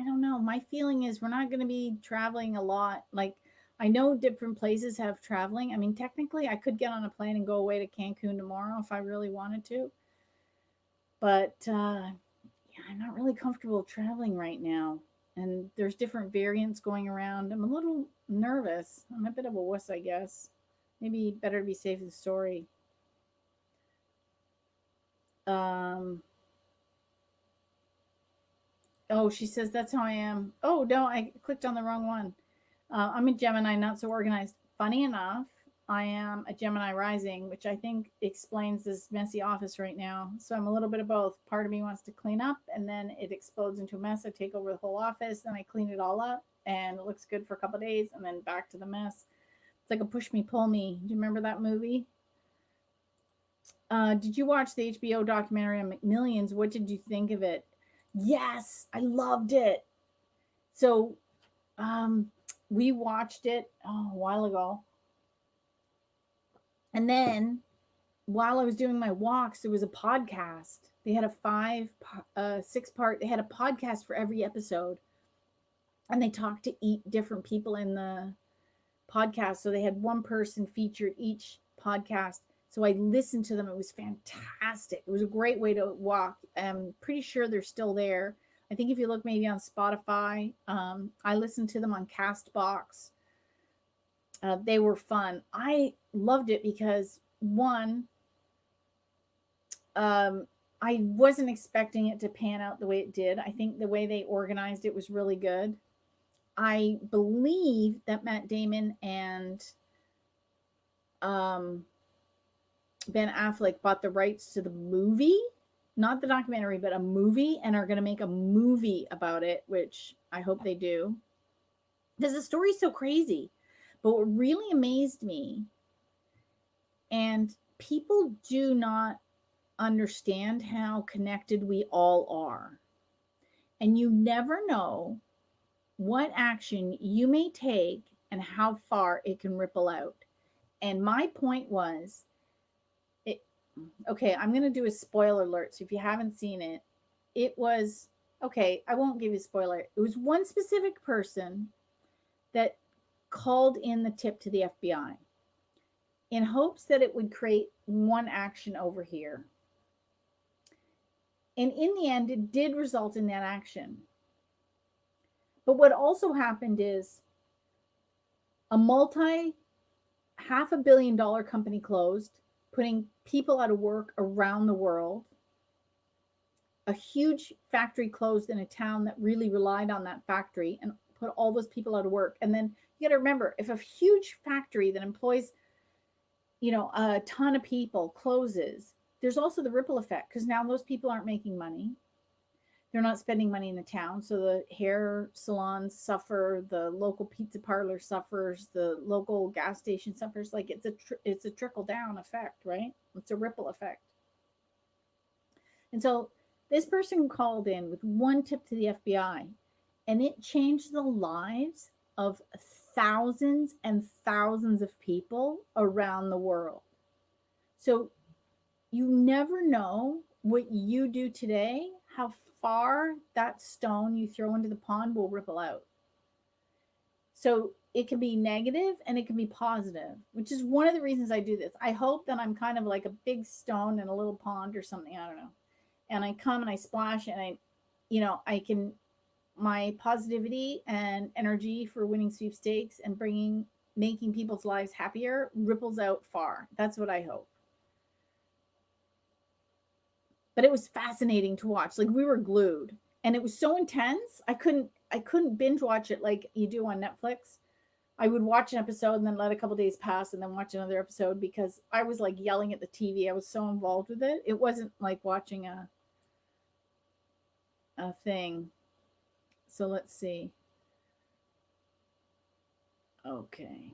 don't know. My feeling is we're not gonna be traveling a lot. Like I know different places have traveling. I mean, technically, I could get on a plane and go away to Cancun tomorrow if I really wanted to. But yeah, I'm not really comfortable traveling right now. And there's different variants going around. I'm a little nervous. I'm a bit of a wuss, I guess. Maybe better to be safe than sorry. Oh, she says that's how I am. Oh, no, I clicked on the wrong one. I'm a Gemini, not so organized. Funny enough, I am a Gemini rising, which I think explains this messy office right now. So I'm a little bit of both. Part of me wants to clean up, and then it explodes into a mess. I take over the whole office, and I clean it all up, and it looks good for a couple of days, and then back to the mess. It's like a push me, pull me. Do you remember that movie? Did you watch the HBO documentary on McMillions? What did you think of it? Yes, I loved it. So we watched it a while ago. And then while I was doing my walks, there was a podcast. They had a 6-part, they had a podcast for every episode. And they talked to different people in the podcast. So they had one person featured each podcast. So I listened to them. It was fantastic. It was a great way to walk. I'm pretty sure they're still there. I think if you look maybe on Spotify, I listened to them on Castbox. They were fun. I loved it because one, I wasn't expecting it to pan out the way it did. I think the way they organized it was really good. I believe that Matt Damon and Ben Affleck bought the rights to the movie. not the documentary, but a movie, and are going to make a movie about it, which I hope they do. Because the story's so crazy. But what really amazed me, and people do not understand how connected we all are. And you never know what action you may take and how far it can ripple out. And my point was, it, okay, I'm going to do a spoiler alert. So if you haven't seen it, it was, okay, I won't give you a spoiler. It was one specific person that called in the tip to the FBI in hopes that it would create one action over here. And in the end, it did result in that action. But what also happened is a $500 million company closed, putting people out of work around the world. A huge factory closed in a town that really relied on that factory and put all those people out of work. And then you got to remember, if a huge factory that employs, a ton of people closes, there's also the ripple effect, because now those people aren't making money. They're not spending money in the town. So the hair salons suffer, the local pizza parlor suffers, the local gas station suffers. Like it's a trickle down effect, right? It's a ripple effect. And so this person called in with one tip to the FBI, and it changed the lives of thousands and thousands of people around the world. So you never know what you do today, how far that stone you throw into the pond will ripple out. So it can be negative and it can be positive, which is one of the reasons I do this. I hope that I'm kind of like a big stone in a little pond or something. I don't know. And I come and I splash, and I can, my positivity and energy for winning sweepstakes and making people's lives happier ripples out far. That's what I hope. But it was fascinating to watch. Like, we were glued, and it was so intense. I couldn't binge watch it like you do on Netflix. I would watch an episode and then let a couple days pass and then watch another episode, because I was like yelling at the TV. I was so involved with it. It wasn't like watching a thing. So let's see. Okay.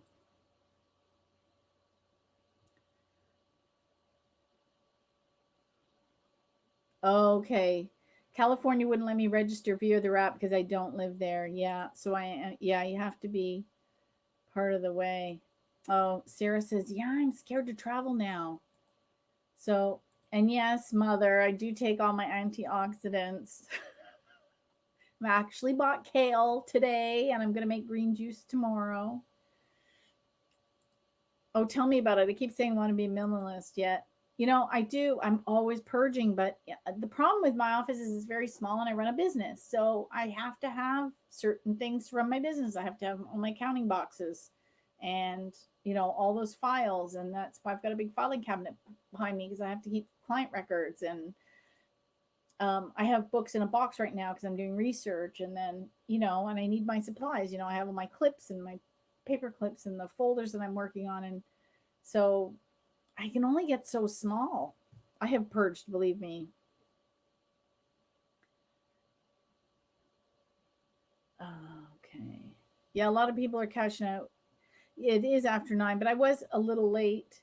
Okay. California wouldn't let me register via their app because I don't live there. Yeah. So you have to be part of the way. Oh, Sarah says, yeah, I'm scared to travel now. So, and yes, mother, I do take all my antioxidants. I actually bought kale today, and I'm going to make green juice tomorrow. Oh, tell me about it. I keep saying I want to be a minimalist yet. I do. I'm always purging, but the problem with my office is it's very small and I run a business. So I have to have certain things to run my business. I have to have all my accounting boxes and, all those files. And that's why I've got a big filing cabinet behind me, because I have to keep client records. And I have books in a box right now because I'm doing research. And then, and I need my supplies. I have all my clips and my paper clips and the folders that I'm working on. And so I can only get so small. I have purged, believe me. Okay. Yeah, a lot of people are cashing out. It is after 9, but I was a little late.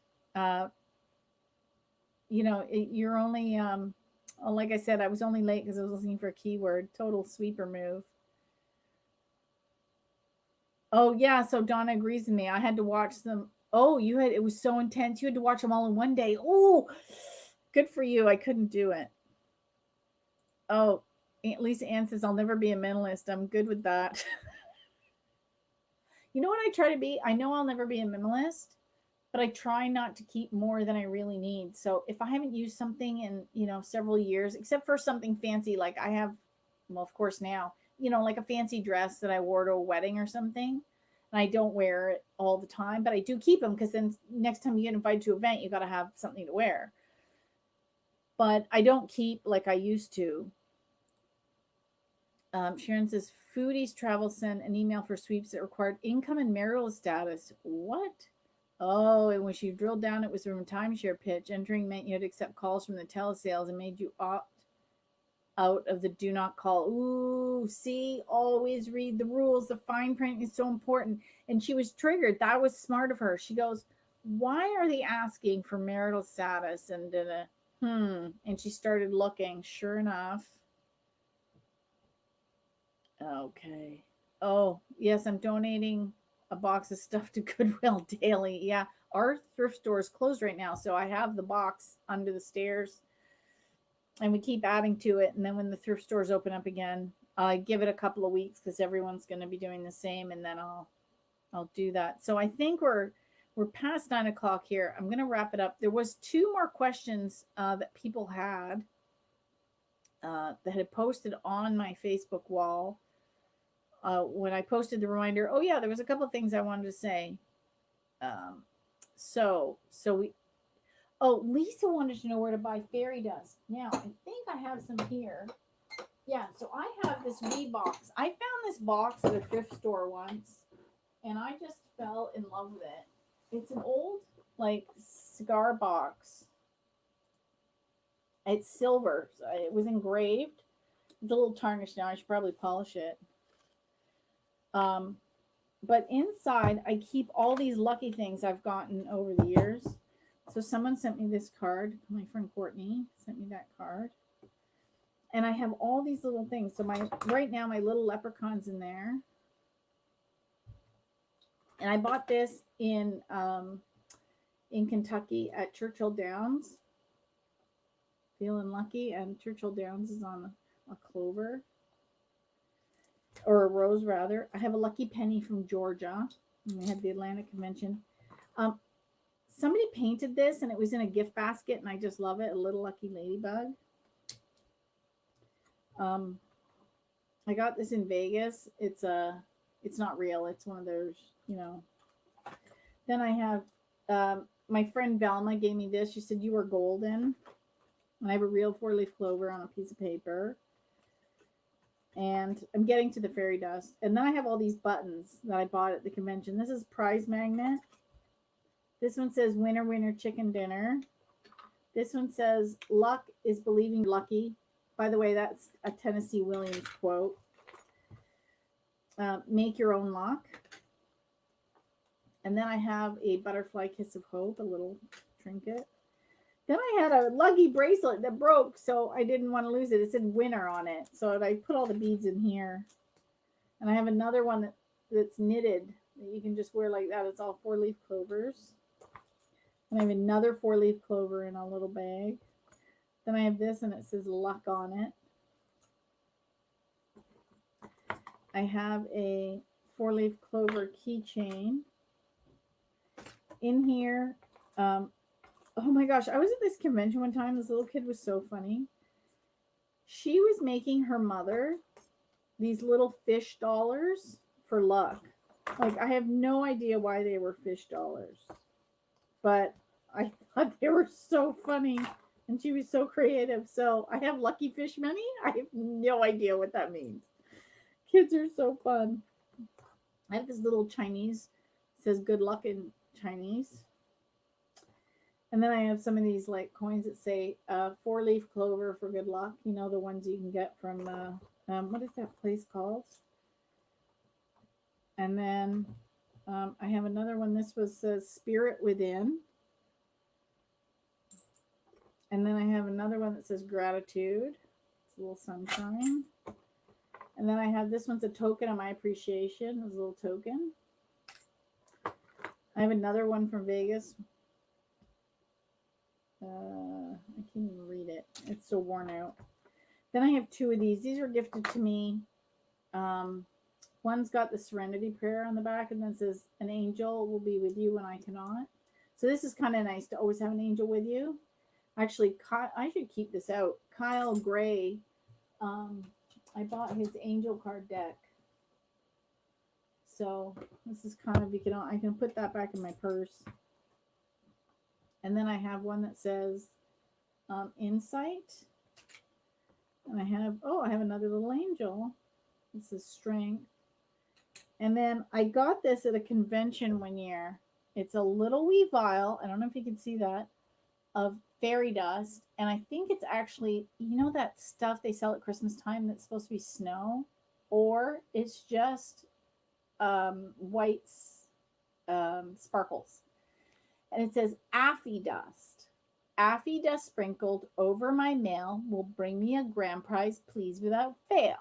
You're only, like I said, I was only late because I was listening for a keyword. Total sweeper move. Oh, yeah. So Donna agrees with me. I had to watch them. Oh, it was so intense. You had to watch them all in one day. Oh, good for you. I couldn't do it. Oh, Lisa Ann says, I'll never be a minimalist. I'm good with that. You know what I try to be? I know I'll never be a minimalist, but I try not to keep more than I really need. So if I haven't used something in, several years, except for something fancy, like I have, well, of course now, like a fancy dress that I wore to a wedding or something. And I don't wear it all the time, but I do keep them, because then next time you get invited to an event, you got to have something to wear. But I don't keep like I used to. Sharon says, Foodies Travel sent an email for sweeps that required income and marital status. What? Oh, and when she drilled down, it was from a timeshare pitch. Entering meant you had to accept calls from the telesales and made you opt out of the do not call. Ooh, see, always read the rules. The fine print is so important. And she was triggered. That was smart of her. She goes, why are they asking for marital status? And and she started looking. Sure enough. Okay. Oh, yes, I'm donating a box of stuff to Goodwill daily. Yeah, our thrift store is closed right now, so I have the box under the stairs and we keep adding to it. And then when the thrift stores open up again, I give it a couple of weeks because everyone's going to be doing the same, and then I'll do that. So I think we're past 9 o'clock here. I'm going to wrap it up. There was two more questions that people had that had posted on my Facebook wall when I posted the reminder. Oh yeah, there was a couple of things I wanted to say. Um, so we. Oh, Lisa wanted to know where to buy fairy dust. Now I think I have some here. Yeah, so I have this wee box. I found this box at a thrift store once, and I just fell in love with it. It's an old like cigar box. It's silver. So it was engraved. It's a little tarnished now. I should probably polish it. Um, but inside, I keep all these lucky things I've gotten over the years. So someone sent me this card. My friend Courtney sent me that card. And I have all these little things. So right now my little leprechaun's in there. And I bought this in Kentucky at Churchill Downs. Feeling lucky, and Churchill Downs is on a clover. Or a rose rather. I have a lucky penny from Georgia. And we had the Atlanta convention. Somebody painted this and it was in a gift basket, and I just love it. A little lucky ladybug. I got this in Vegas. It's not real. It's one of those, Then I have my friend Velma gave me this. She said you were golden. And I have a real 4-leaf clover on a piece of paper. And I'm getting to the fairy dust. And then I have all these buttons that I bought at the convention. This is prize magnet. This one says winner, winner, chicken dinner. This one says luck is believing you're lucky. By the way, that's a Tennessee Williams quote. Make your own luck. And then I have a butterfly kiss of hope, a little trinket. Then I had a lucky bracelet that broke, so I didn't want to lose it. It said winner on it. So I put all the beads in here. And I have another one that's knitted that you can just wear like that. It's all 4-leaf clovers. And I have another 4-leaf clover in a little bag. Then I have this, and it says luck on it. I have a 4-leaf clover keychain. In here, oh my gosh, I was at this convention one time. This little kid was so funny. She was making her mother these little fish dollars for luck. Like, I have no idea why they were fish dollars, but I thought they were so funny, and she was so creative. So I have lucky fish money. I have no idea what that means. Kids are so fun. I have this little Chinese, it says good luck in Chinese. And then I have some of these like coins that say 4-leaf clover for good luck. You know, the ones you can get from, what is that place called? And then I have another one. This says spirit within. And then I have another one that says gratitude. It's a little sunshine. And then I have this one's a token of my appreciation. It's a little token. I have another one from Vegas. I can't even read it. It's so worn out. Then I have two of these. These were gifted to me. One's got the Serenity Prayer on the back, and then says, an angel will be with you when I cannot. So this is kind of nice to always have an angel with you. Actually, I should keep this out. Kyle Gray, I bought his angel card deck. So this is kind of, I can put that back in my purse. And then I have one that says insight. And I have another little angel. This is strength. And then I got this at a convention one year. It's a little wee vial. I don't know if you can see that, of fairy dust. And I think it's actually, that stuff they sell at Christmas time that's supposed to be snow, or it's just white sparkles. And it says Affy dust. Affy dust sprinkled over my mail will bring me a grand prize, please, without fail.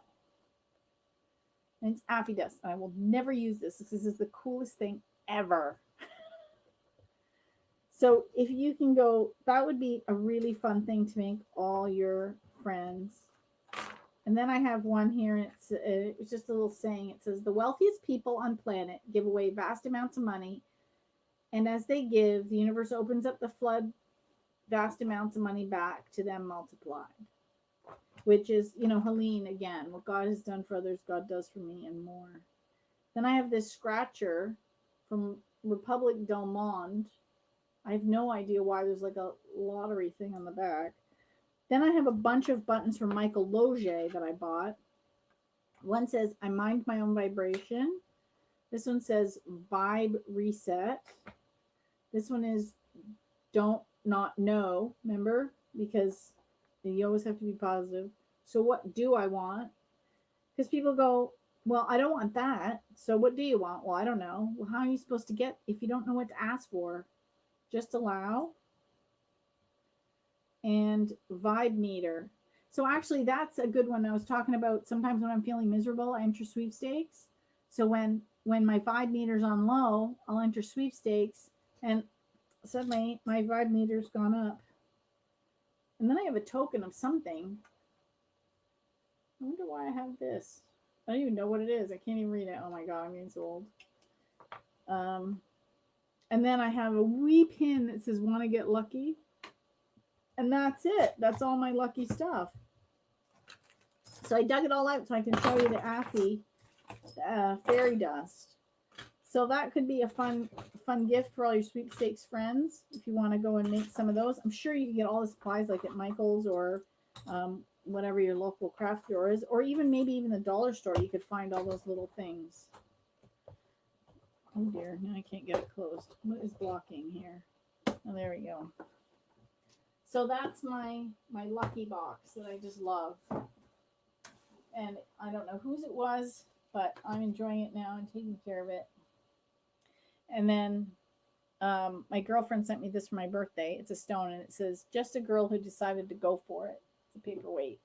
And it's Affy dust. And I will never use this. This is the coolest thing ever. So if you can go, that would be a really fun thing to make all your friends. And then I have one here. It's just a little saying. It says, the wealthiest people on planet give away vast amounts of money. And as they give, the universe opens up the flood vast amounts of money back to them multiplied. Which is, Helene again. What God has done for others, God does for me and more. Then I have this scratcher from Republic Del Monde. I have no idea why there's like a lottery thing on the back. Then I have a bunch of buttons from Michael Loge that I bought. One says, I mind my own vibration. This one says, vibe reset. This one is, don't not know, remember? Because you always have to be positive. So what do I want? Because people go, well, I don't want that. So what do you want? Well, I don't know. Well, how are you supposed to get if you don't know what to ask for? Just allow. And vibe meter. So actually that's a good one. I was talking about sometimes when I'm feeling miserable, I enter sweepstakes. So when my vibe meter's on low, I'll enter sweepstakes and suddenly my vibe meter's gone up. And then I have a token of something. I wonder why I have this. I don't even know what it is. I can't even read it. Oh my God, I'm getting so old. And then I have a wee pin that says, want to get lucky? And that's it. That's all my lucky stuff. So I dug it all out so I can show you the Affy fairy dust. So that could be a fun gift for all your sweepstakes friends if you want to go and make some of those. I'm sure you can get all the supplies like at Michael's or whatever your local craft store is, or maybe even the dollar store. You could find all those little things. Oh dear, now I can't get it closed. What is blocking here? Oh, there we go. So that's my lucky box that I just love. And I don't know whose it was, but I'm enjoying it now and taking care of it. And then my girlfriend sent me this for my birthday. It's a stone and it says, just a girl who decided to go for it. It's a paperweight.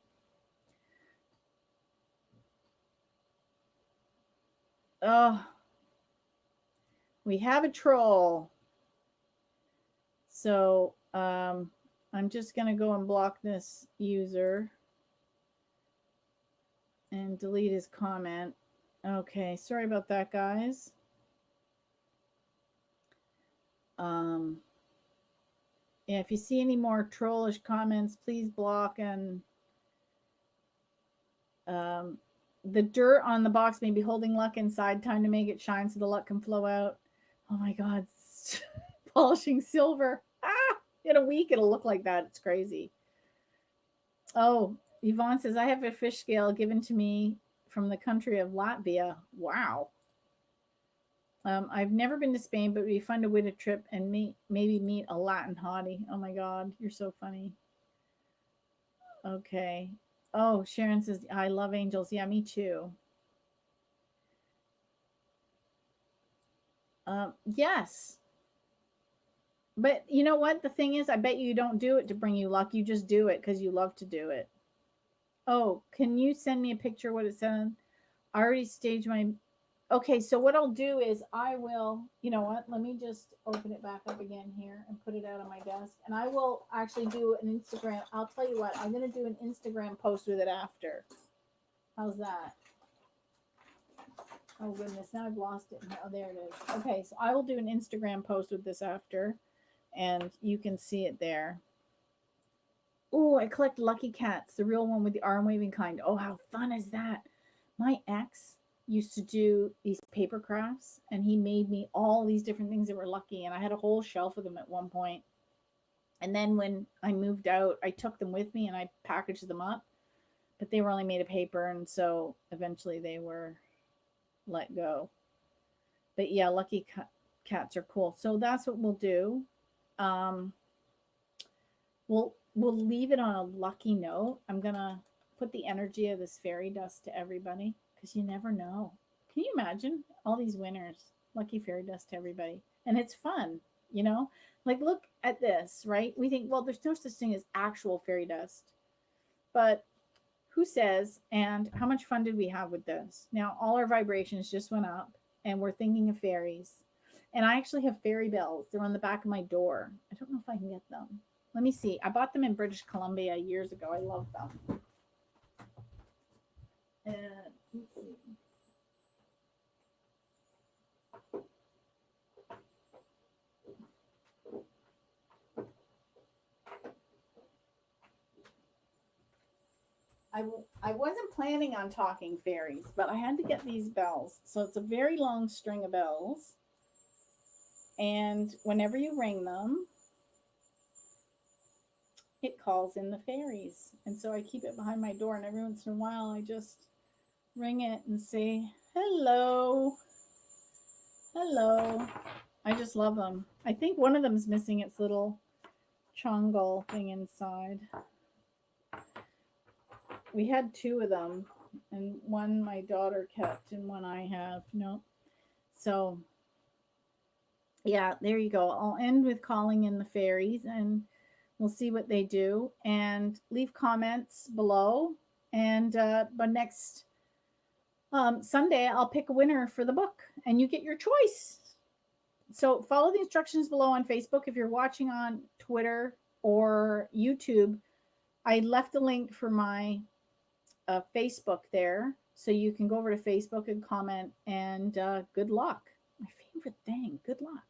Oh, we have a troll. So I'm just going to go and block this user and delete his comment. Okay, sorry about that, guys. Yeah, if you see any more trollish comments, please block. And the dirt on the box may be holding luck inside. Time to make it shine so the luck can flow out. Oh my God, polishing silver. In a week it'll look like that. It's crazy. Oh, Yvonne says, I have a fish scale given to me from the country of Latvia. Wow. I've never been to Spain, but it'd be fun to win a trip and maybe meet a Latin hottie. Oh my God, you're so funny. Okay. Oh, Sharon says, I love angels. Yeah, me too. Yes. But you know what? The thing is, I bet you don't do it to bring you luck. You just do it because you love to do it. Oh, can you send me a picture of what it said? I already staged my... Okay, so what I'll do is I will, you know what? Let me just open it back up again here and put it out on my desk. And I will actually do an Instagram. I'll tell you what, I'm going to do an Instagram post with it after. How's that? Oh, goodness. Now I've lost it. Oh, there it is. Okay, so I will do an Instagram post with this after. And you can see it there. Oh, I collect Lucky Cats, the real one with the arm waving kind. Oh, how fun is that? My ex used to do these paper crafts and he made me all these different things that were lucky, and I had a whole shelf of them at one point. And then when I moved out, I took them with me and I packaged them up, but they were only made of paper, and so eventually they were let go. But yeah, Cats are cool. So that's what we'll do. Um, we'll leave it on a lucky note. I'm gonna put the energy of this fairy dust to everybody because you never know. Can you imagine all these winners? Lucky fairy dust to everybody, and it's fun, you know. Like look at this, right? We think, well, there's no such thing as actual fairy dust, but who says? And how much fun did we have with this? Now all our vibrations just went up, and we're thinking of fairies. And I actually have fairy bells. They're on the back of my door. I don't know if I can get them. Let me see. I bought them in British Columbia years ago. I love them. Let's see. I wasn't planning on talking fairies, but I had to get these bells. So it's a very long string of bells. And whenever you ring them, it calls in the fairies. And so I keep it behind my door. And every once in a while, I just ring it and say, hello. Hello. I just love them. I think one of them is missing its little chongle thing inside. We had two of them, and one my daughter kept, and one I have. No. So, yeah, there you go. I'll end with calling in the fairies, and we'll see what they do. And leave comments below. And but next Sunday, I'll pick a winner for the book, and you get your choice. So follow the instructions below on Facebook. If you're watching on Twitter or YouTube, I left a link for my Facebook there. So you can go over to Facebook and comment, and good luck. My favorite thing, good luck.